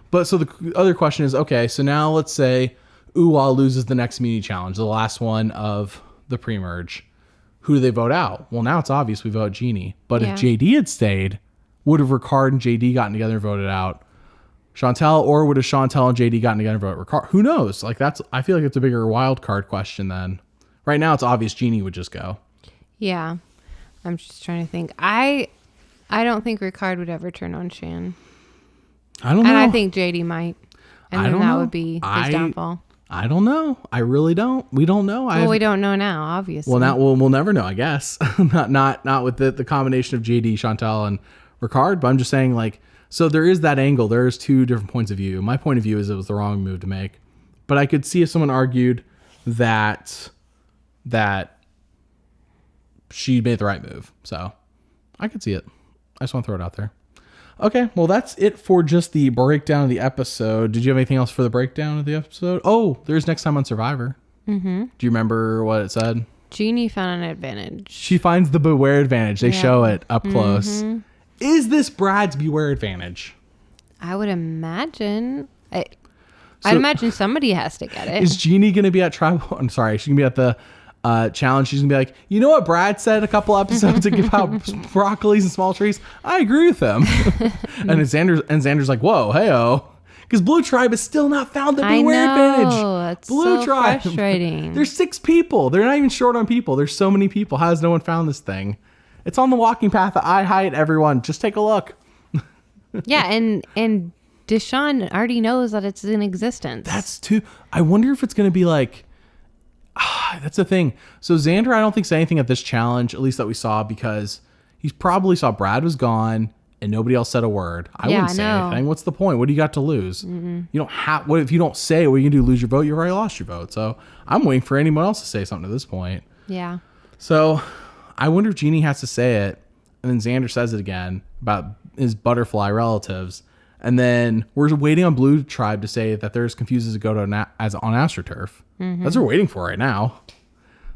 But so the other question is, okay, so now let's say Uwa loses the next mini challenge, the last one of the pre-merge. Who do they vote out? Well, now it's obvious we vote Jeannie. But if JD had stayed, would have Ricard and JD gotten together and voted out Chantel, or would have Chantel and JD gotten together and voted Ricard? Who knows? Like I feel like it's a bigger wild card question then. Right now it's obvious Jeannie would just go. Yeah. I'm just trying to think. I don't think Ricard would ever turn on Shan. I don't know. And I think JD might. And then that would be his downfall. I don't know. I really don't. We don't know. Well, we don't know now, obviously. Well, now we'll never know, I guess. not with the combination of JD, Chantel, and Ricard, but I'm just saying, like, so there is that angle. There's 2 different points of view. My point of view is it was the wrong move to make. But I could see if someone argued that she made the right move. So I could see it. I just want to throw it out there. Okay, well, that's it for just the breakdown of the episode. Did you have anything else for the breakdown of the episode? Oh, there's next time on Survivor. Mm-hmm. Do you remember what it said? Jeannie found an advantage. She finds the beware advantage. They show it up close. Is this Brad's beware advantage? I would imagine. I'd imagine somebody has to get it. Is Jeannie going to be at tribal? I'm sorry. She's going to be at the challenge. She's going to be like, you know what Brad said a couple episodes about broccolis and small trees? I agree with him. And Xander's like, whoa, hey-oh. Because Blue Tribe has still not found the beware advantage. It's Blue Tribe. Frustrating. There's 6 people. They're not even short on people. There's so many people. How has no one found this thing? It's on the walking path at eye height, everyone. Just take a look. Yeah, and Deshaun already knows that it's in existence. That's too... I wonder if it's going to be like... that's the thing. So Xander, I don't think said anything at this challenge, at least that we saw, because he probably saw Brad was gone and nobody else said a word. I wouldn't say anything. What's the point? What do you got to lose? You don't have... What if you don't say what you can do? Lose your vote? You've already lost your vote. So I'm waiting for anyone else to say something at this point. Yeah. So I wonder if Jeannie has to say it, and then Xander says it again about his butterfly relatives, and then we're waiting on Blue Tribe to say that they're as confused as a goat on AstroTurf. That's what we're waiting for right now.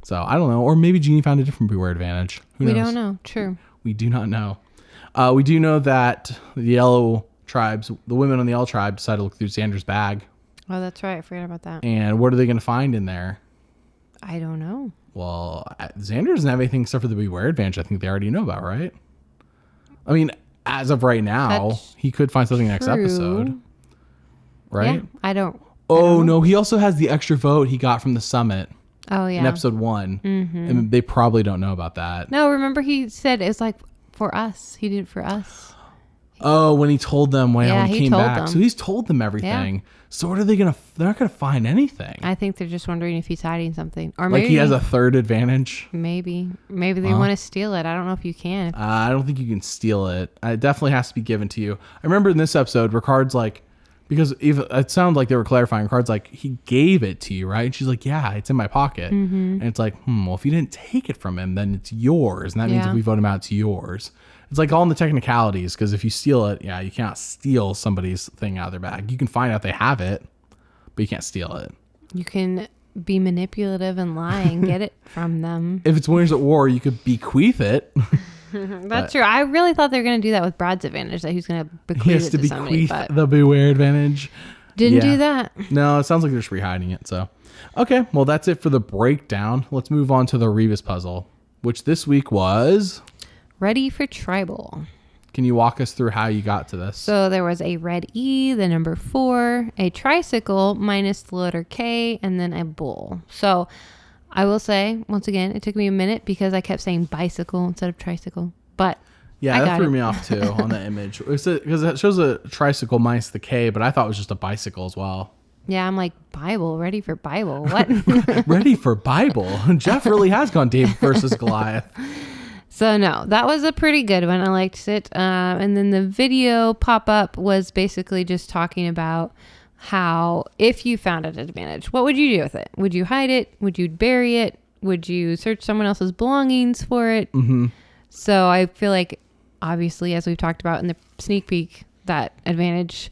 So I don't know, or maybe Jeannie found a different beware advantage. Who knows? We don't know. True. We do not know. We do know that the yellow tribes, the women on the yellow tribe, decided to look through Xander's bag. Oh, that's right. I forgot about that. And what are they going to find in there? I don't know. Well, Xander doesn't have anything except for the beware advantage. I think they already know about, right? I mean, as of right now, he could find something next episode. Right? Yeah, I don't know. He also has the extra vote he got from the summit. Oh, yeah. In episode 1. And they probably don't know about that. No, remember he said it was like for us. He did it for us. Oh, when he told them when he came back. Them. So he's told them everything. Yeah. So what are they going to... They're not going to find anything. I think they're just wondering if he's hiding something. Or maybe... Like he has a third advantage? Maybe they want to steal it. I don't know if you can. I don't think you can steal it. It definitely has to be given to you. I remember in this episode, Ricard's like... Because it sounded like they were clarifying. Ricard's like, he gave it to you, right? And she's like, yeah, it's in my pocket. And it's like, well, if you didn't take it from him, then it's yours. And that means if we vote him out, it's yours. It's like all in the technicalities, because if you steal it, you can't steal somebody's thing out of their bag. You can find out they have it, but you can't steal it. You can be manipulative and lie and get it from them. If it's Winners at War, you could bequeath it. That's true. I really thought they were going to do that with Brad's advantage, that he was going to bequeath it to somebody. But the beware advantage. Didn't do that. No, it sounds like they're just rehiding it. So, okay, well, that's it for the breakdown. Let's move on to the Rebus puzzle, which this week was... Ready for Tribal. Can you walk us through how you got to this? So there was a red E, the number 4, a tricycle minus the letter K, and then a bull. So I will say, once again, it took me a minute because I kept saying bicycle instead of tricycle. But yeah, that threw me off too on the image. Because it shows a tricycle minus the K, but I thought it was just a bicycle as well. Yeah, I'm like, Bible, ready for Bible. What? Ready for Bible? Jeff really has gone David versus Goliath. So no, that was a pretty good one. I liked it. And then the video pop-up was basically just talking about how, if you found an advantage, what would you do with it? Would you hide it? Would you bury it? Would you search someone else's belongings for it? Mm-hmm. So I feel like, obviously, as we've talked about in the sneak peek, that advantage,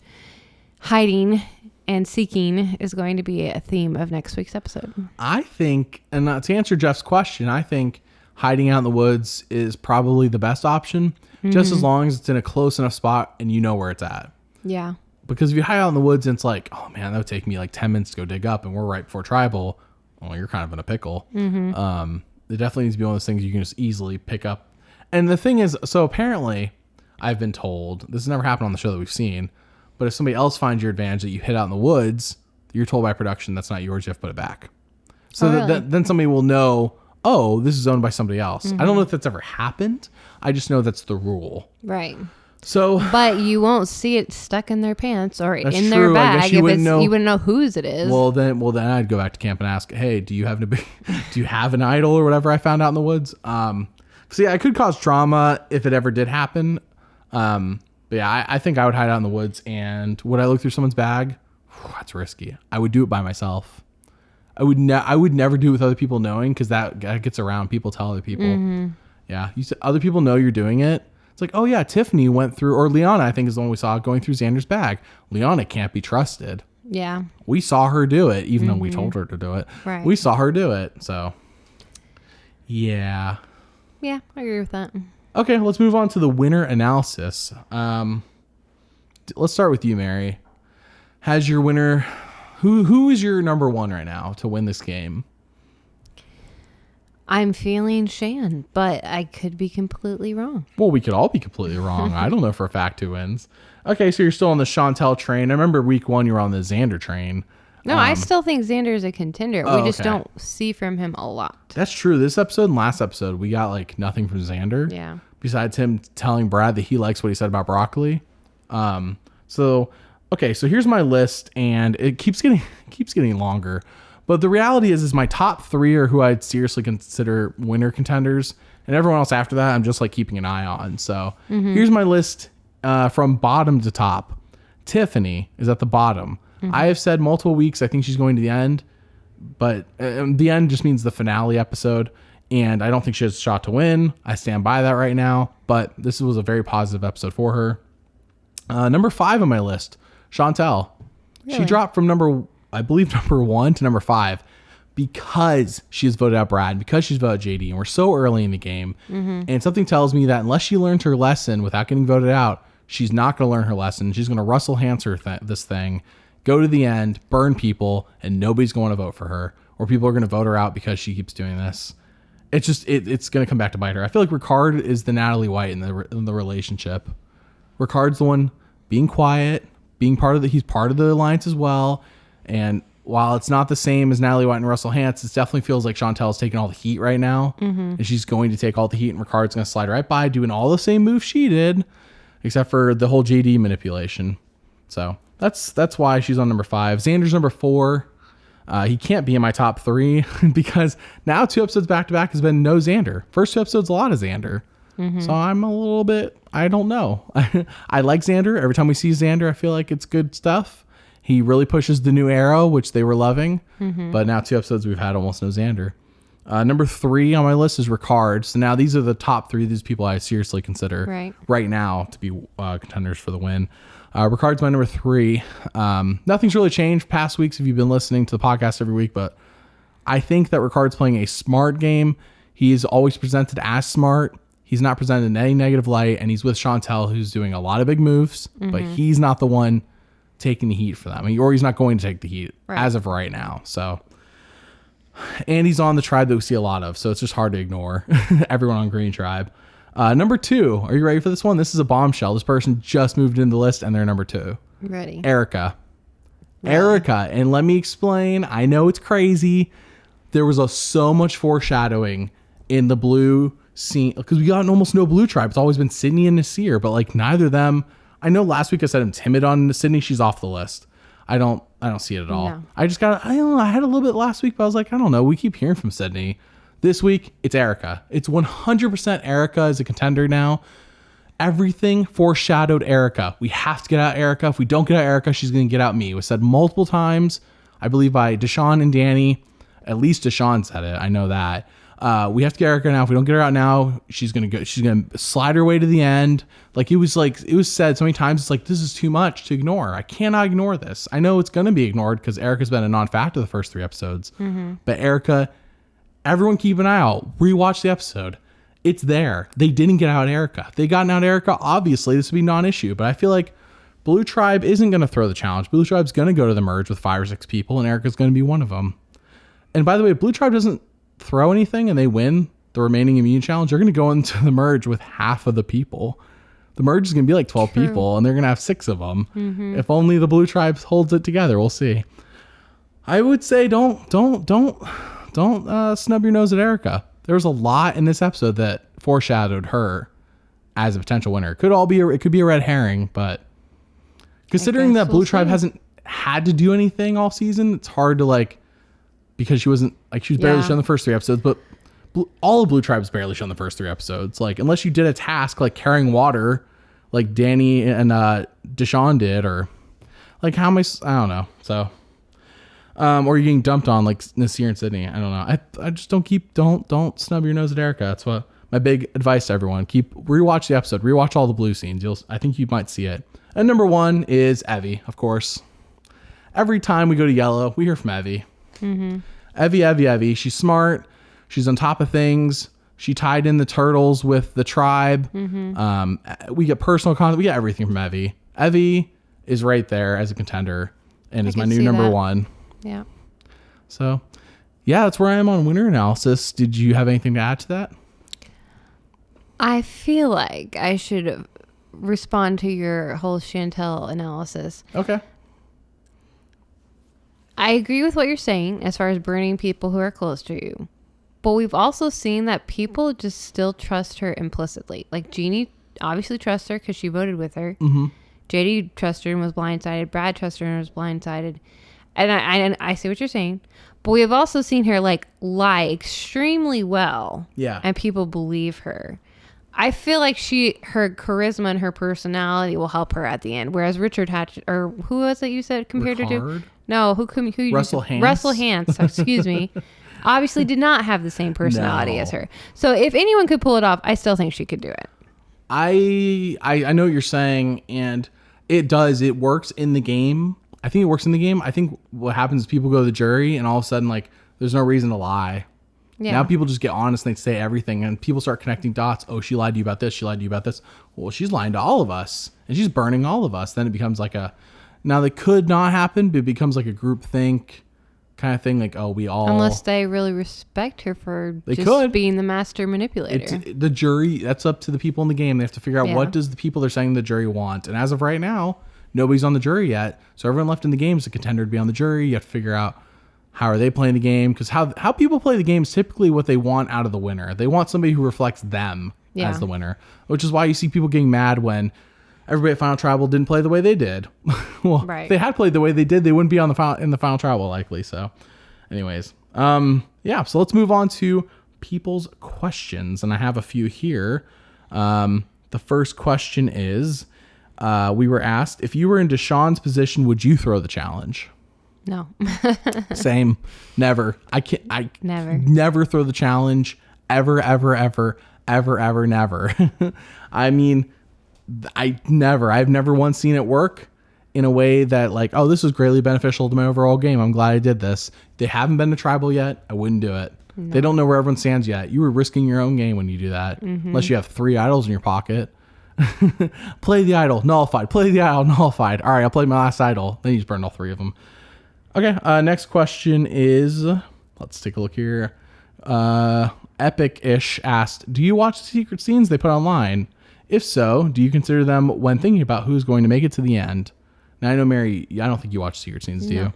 hiding and seeking, is going to be a theme of next week's episode. I think, and to answer Jeff's question, I think hiding out in the woods is probably the best option, just as long as it's in a close enough spot and you know where it's at. Yeah. Because if you hide out in the woods and it's like, oh man, that would take me like 10 minutes to go dig up and we're right before tribal, well, you're kind of in a pickle. It definitely needs to be one of those things you can just easily pick up. And the thing is, so apparently I've been told, this has never happened on the show that we've seen, but if somebody else finds your advantage that you hid out in the woods, you're told by production that's not yours, you have to put it back. So really? then somebody will know, oh, this is owned by somebody else. I don't know if that's ever happened. I just know that's the rule. Right. So, but you won't see it stuck in their pants or in true. their bag. I guess you wouldn't know. You wouldn't know whose it is. Well, then I'd go back to camp and ask, hey, do you have an idol or whatever I found out in the woods? See, I could cause trauma if it ever did happen. But yeah, I think I would hide out in the woods. And would I look through someone's bag? That's risky. I would do it by myself. I would never do it with other people knowing, because that gets around. People tell other people. Yeah, you said other people know you're doing it. It's like, oh yeah, Tiffany went through, or Liana, I think is the one we saw going through Xander's bag. Liana can't be trusted. Yeah. We saw her do it, even though we told her to do it. Right. We saw her do it. So, yeah. Yeah, I agree with that. Okay, let's move on to the winner analysis. Let's start with you, Mary. Has your winner, who is your number one right now to win this game? I'm feeling Shan, but I could be completely wrong. Well, we could all be completely wrong. I don't know for a fact who wins. Okay, so you're still on the Chantel train. I remember week 1 you were on the Xander train. No, I still think Xander is a contender. We just don't see from him a lot. That's true. This episode and last episode, we got like nothing from Xander. Yeah. Besides him telling Brad that he likes what he said about broccoli. So here's my list, and it keeps getting longer. But the reality is my top 3 are who I'd seriously consider winner contenders. And everyone else after that, I'm just like keeping an eye on. So here's my list from bottom to top. Tiffany is at the bottom. I have said multiple weeks I think she's going to the end. But the end just means the finale episode. And I don't think she has a shot to win. I stand by that right now. But this was a very positive episode for her. Number 5 on my list, Chantel. Really? She dropped from number 1 to number 5 because she's voted out Brad, because she's voted JD, and we're so early in the game. And something tells me that unless she learned her lesson without getting voted out, she's not going to learn her lesson. She's going to Russell Hanser this thing, go to the end, burn people, and nobody's going to vote for her, or people are going to vote her out because she keeps doing this. It's just it's going to come back to bite her. I feel like Ricard is the Natalie White in the relationship. Ricard's the one being quiet, he's part of the alliance as well. And while it's not the same as Natalie White and Russell Hantz, it definitely feels like Chantel's taking all the heat right now. And she's going to take all the heat, and Ricard's going to slide right by doing all the same moves she did, except for the whole JD manipulation. So that's why she's on number 5. Xander's number 4. He can't be in my top 3 because now 2 episodes back to back has been no Xander. First 2 episodes, a lot of Xander. So I'm a little bit, I don't know. I like Xander. Every time we see Xander, I feel like it's good stuff. He really pushes the new Arrow, which they were loving. But now 2 episodes, we've had almost no Xander. Number 3 on my list is Ricard. So now these are the top 3 of these people I seriously consider right now to be contenders for the win. Ricard's my number 3. Nothing's really changed past weeks if you've been listening to the podcast every week, but I think that Ricard's playing a smart game. He's always presented as smart. He's not presented in any negative light, and he's with Chantel, who's doing a lot of big moves, but he's not the one taking the heat for them, or he's not going to take the heat as of right now. So, and he's on the tribe that we see a lot of, so it's just hard to ignore everyone on Green Tribe. Number 2, are you ready for this one? This is a bombshell. This person just moved into the list, and they're number 2. Ready. Erica. Really? Erica, and let me explain. I know it's crazy. There was so much foreshadowing in the blue scene, because we got almost no blue tribe. It's always been Sydney and Nasir, but like neither of them. I know last week I said I'm timid on Sydney. She's off the list. I don't see it at all. No. I don't know. I had a little bit last week, but I was like, I don't know. We keep hearing from Sydney. This week, it's Erica. It's 100% Erica as a contender now. everything foreshadowed Erica. We have to get out Erica. If we don't get out Erica, she's going to get out me. It was said multiple times, I believe by Deshaun and Danny. At least Deshaun said it. I know that. We have to get Erica now. If we don't get her out now, she's going to slide her way to the end. Like it was said so many times. It's like, this is too much to ignore. I cannot ignore this. I know it's going to be ignored because Erica's been a non-factor the first 3 episodes, but Erica, everyone keep an eye out. Rewatch the episode. It's there. They didn't get out Erica. If they gotten out Erica, obviously this would be non-issue, but I feel like Blue Tribe isn't going to throw the challenge. Blue Tribe's going to go to the merge with 5 or 6 people, and Erica's going to be one of them. And by the way, if Blue Tribe doesn't throw anything and they win the remaining immune challenge, they're going to go into the merge with half of the people. The merge is going to be like 12 people, and they're going to have 6 of them. If only the Blue Tribe holds it together. We'll see. I would say don't snub your nose at Erica. There was a lot in this episode that foreshadowed her as a potential winner. It could be a red herring, but considering that Blue Tribe hasn't had to do anything all season, it's hard to because she was barely shown the first 3 episodes, but all of Blue Tribe's barely shown the first 3 episodes. Like, unless you did a task like carrying water, like Danny and Deshaun did, or like I don't know. So, or you're getting dumped on like Nasir and Sydney. I don't know. I just don't snub your nose at Erica. That's what my big advice to everyone. Rewatch the episode. Rewatch all the blue scenes. I think you might see it. And number 1 is Evie, of course. Every time we go to yellow, we hear from Evie. Evie. She's smart. She's on top of things. She tied in the turtles with the tribe. We get personal content. We get everything from Evie. Evie is right there as a contender and is my new number 1. Yeah. So, yeah, that's where I am on winner analysis. Did you have anything to add to that? I feel like I should respond to your whole Chantel analysis. Okay. I agree with what you're saying as far as burning people who are close to you. But we've also seen that people just still trust her implicitly. Like Jeannie obviously trusts her because she voted with her. JD trusted her and was blindsided. Brad trusted her and was blindsided. And I see what you're saying. But we have also seen her lie extremely well. Yeah. And people believe her. I feel like her charisma and her personality will help her at the end. Whereas Richard Hatch, or who was it you said compared her to? No, who Russell Hantz. Russell Hantz, excuse me. Obviously did not have the same personality as her. So if anyone could pull it off, I still think she could do it. I know what you're saying, and it does. It works in the game. I think it works in the game. I think what happens is people go to the jury, and all of a sudden, there's no reason to lie. Yeah. Now people just get honest and they say everything, and people start connecting dots. Oh, she lied to you about this. She lied to you about this. Well, she's lying to all of us, and she's burning all of us. Then it becomes now that could not happen, but it becomes like a group think kind of thing. We all... Unless they really respect her for being the master manipulator. The jury, that's up to the people in the game. They have to figure out what does the people they're saying the jury want. And as of right now, nobody's on the jury yet. So everyone left in the game is a contender to be on the jury. You have to figure out how are they playing the game, because how people play the game is typically what they want out of the winner. They want somebody who reflects them as the winner, which is why you see people getting mad when everybody at Final Tribal didn't play the way they did. Well, if they had played the way they did, they wouldn't be on in the Final Tribal likely. So anyways, so let's move on to people's questions. And I have a few here. The first question is, we were asked, if you were in Deshaun's position, would you throw the challenge? No. Same. Never. Never throw the challenge. Ever, never. I mean, I've never once seen it work in a way that this is greatly beneficial to my overall game. I'm glad I did this. They haven't been to tribal yet. I wouldn't do it. No. They don't know where everyone stands yet. You were risking your own game when you do that. Unless you have 3 idols in your pocket. Play the idol, nullified. Play the idol, nullified. All right, I'll play my last idol. Then you just burned all 3 of them. Okay, next question is, let's take a look here. Epic-ish asked, do you watch the secret scenes they put online? If so, do you consider them when thinking about who's going to make it to the end? Now, I know, Mary, I don't think you watch secret scenes, do you?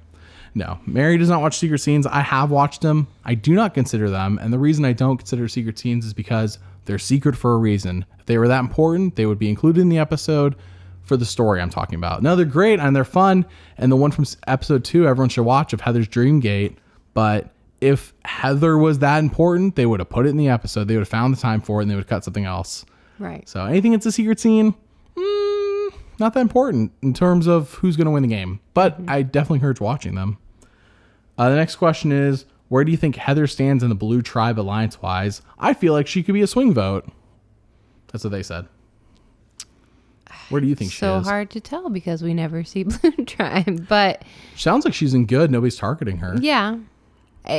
No. Mary does not watch secret scenes. I have watched them. I do not consider them. And the reason I don't consider secret scenes is because they're secret for a reason. If they were that important, they would be included in the episode for the story I'm talking about. No, they're great and they're fun. And the one from episode 2, everyone should watch, of Heather's Dream Gate. But if Heather was that important, they would have put it in the episode. They would have found the time for it, and they would cut something else. Right. So anything that's a secret scene, not that important in terms of who's going to win the game. But I definitely encourage watching them. The next question is, where do you think Heather stands in the Blue Tribe alliance-wise? I feel like she could be a swing vote. That's what they said. Where do you think she is? So hard to tell because we never see Blue Tribe. But sounds like she's in good. Nobody's targeting her. yeah,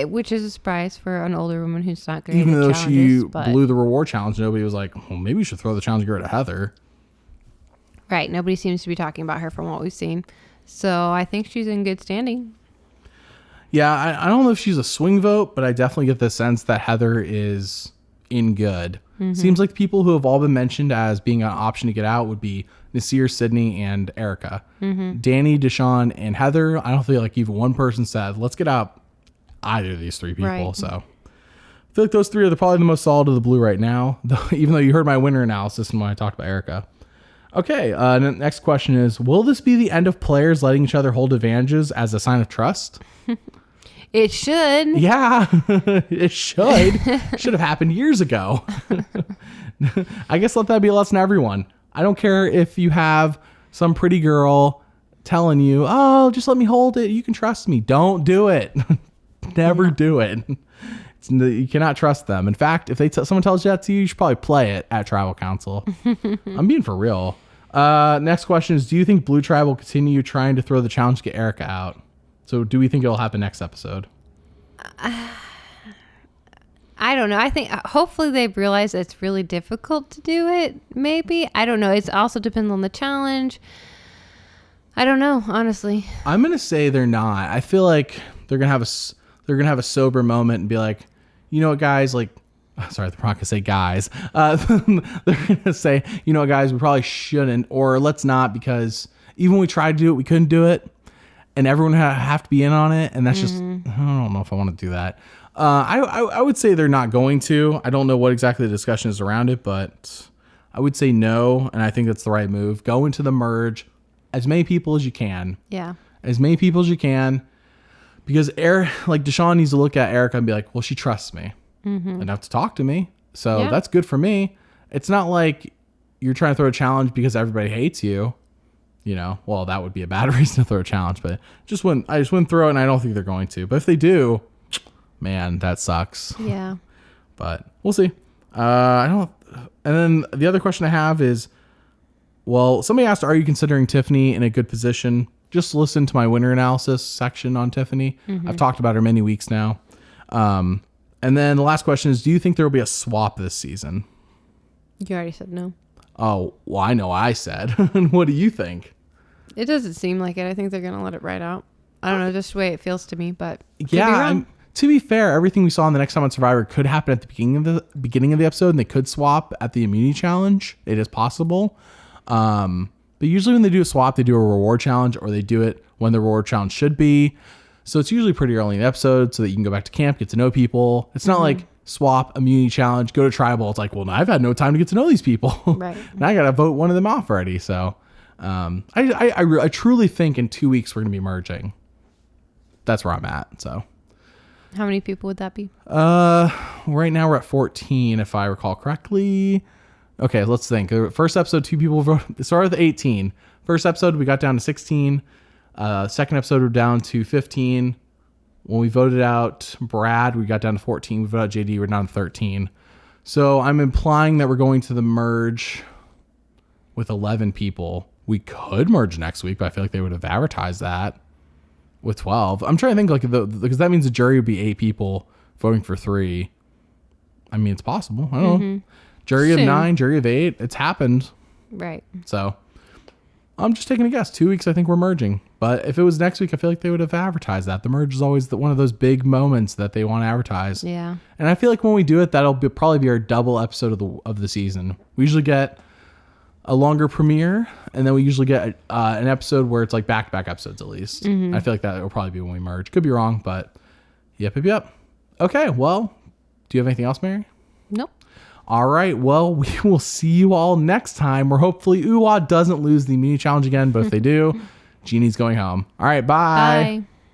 which is a surprise for an older woman who's not great Even at though challenges, she blew the reward challenge, nobody was like, well, maybe we should throw the challenge and get rid of Heather. Right. Nobody seems to be talking about her from what we've seen. So I think she's in good standing. Yeah, I don't know if she's a swing vote, but I definitely get the sense that Heather is in good. Seems like the people who have all been mentioned as being an option to get out would be Nasir, Sydney, and Erica. Danny, Deshawn, and Heather. I don't feel like even one person said, let's get out either of these three people. Right. So I feel like those three are probably the most solid of the blue right now, even though you heard my winner analysis when I talked about Erica. Okay, next question is, will this be the end of players letting each other hold advantages as a sign of trust? It should. Yeah, it should. Should have happened years ago. I guess let that be a lesson to everyone. I don't care if you have some pretty girl telling you, oh, just let me hold it. You can trust me. Don't do it. Never do it. You cannot trust them. In fact, if someone tells you that to you, you should probably play it at tribal council. I'm being for real. Next question is, do you think Blue Tribe will continue trying to throw the challenge to get Erica out? So do we think it'll happen next episode? I don't know. I think hopefully they've realized it's really difficult to do it. Maybe. I don't know. It also depends on the challenge. I don't know, honestly. I'm going to say they're not. I feel like they're going to have a sober moment and be like, you know what, guys, like, sorry, they're not going to say guys. They're going to say, you know what, guys, we probably shouldn't, or let's not, because even when we tried to do it, we couldn't do it. And everyone have to be in on it. And that's just, I don't know if I want to do that. I would say they're not going to. I don't know what exactly the discussion is around it, but I would say no. And I think that's the right move. Go into the merge as many people as you can. Yeah. As many people as you can. Because Deshawn needs to look at Erica and be like, well, she trusts me enough to talk to me. So that's good for me. It's not like you're trying to throw a challenge because everybody hates you. You know, well, that would be a bad reason to throw a challenge, but I just wouldn't throw it, and I don't think they're going to. But if they do, man, that sucks. Yeah. But we'll see. And then the other question I have is, well, somebody asked, are you considering Tiffany in a good position? Just listen to my winner analysis section on Tiffany. I've talked about her many weeks now. And then the last question is, do you think there will be a swap this season? You already said no. Oh, well, I know I said. What do you think? It doesn't seem like it. I think they're going to let it ride out. I don't know, just the way it feels to me, but yeah. To be fair, everything we saw in the Next Time on Survivor could happen at the beginning of the episode, and they could swap at the immunity challenge. It is possible. But usually when they do a swap, they do a reward challenge, or they do it when the reward challenge should be. So it's usually pretty early in the episode so that you can go back to camp, get to know people. It's not like swap, immunity challenge, go to tribal. It's like, well, now I've had no time to get to know these people. Right. Now I got to vote one of them off already. So I truly think in 2 weeks we're going to be merging. That's where I'm at. So how many people would that be? Right now we're at 14, if I recall correctly. Okay, let's think. First episode, 2 people voted. It started with 18. First episode, we got down to 16. Second episode, we're down to 15. When we voted out Brad, we got down to 14. We voted out JD, we're down to 13. So I'm implying that we're going to the merge with 11 people. We could merge next week, but I feel like they would have advertised that with 12. I'm trying to think, because that means the jury would be 8 people voting for 3. I mean, it's possible. I don't know. Jury of 9, jury of 8. It's happened. Right. So I'm just taking a guess. 2 weeks, I think we're merging. But if it was next week, I feel like they would have advertised that. The merge is always one of those big moments that they want to advertise. Yeah. And I feel like when we do it, probably be our double episode of the season. We usually get a longer premiere, and then we usually get an episode where it's like back-to-back episodes at least. I feel like that will probably be when we merge. Could be wrong, but yep. Okay, well, do you have anything else, Mary? Nope. All right, well, we will see you all next time, where hopefully Uwa doesn't lose the immunity challenge again, but if they do, Jeannie's going home. All right, bye. Bye.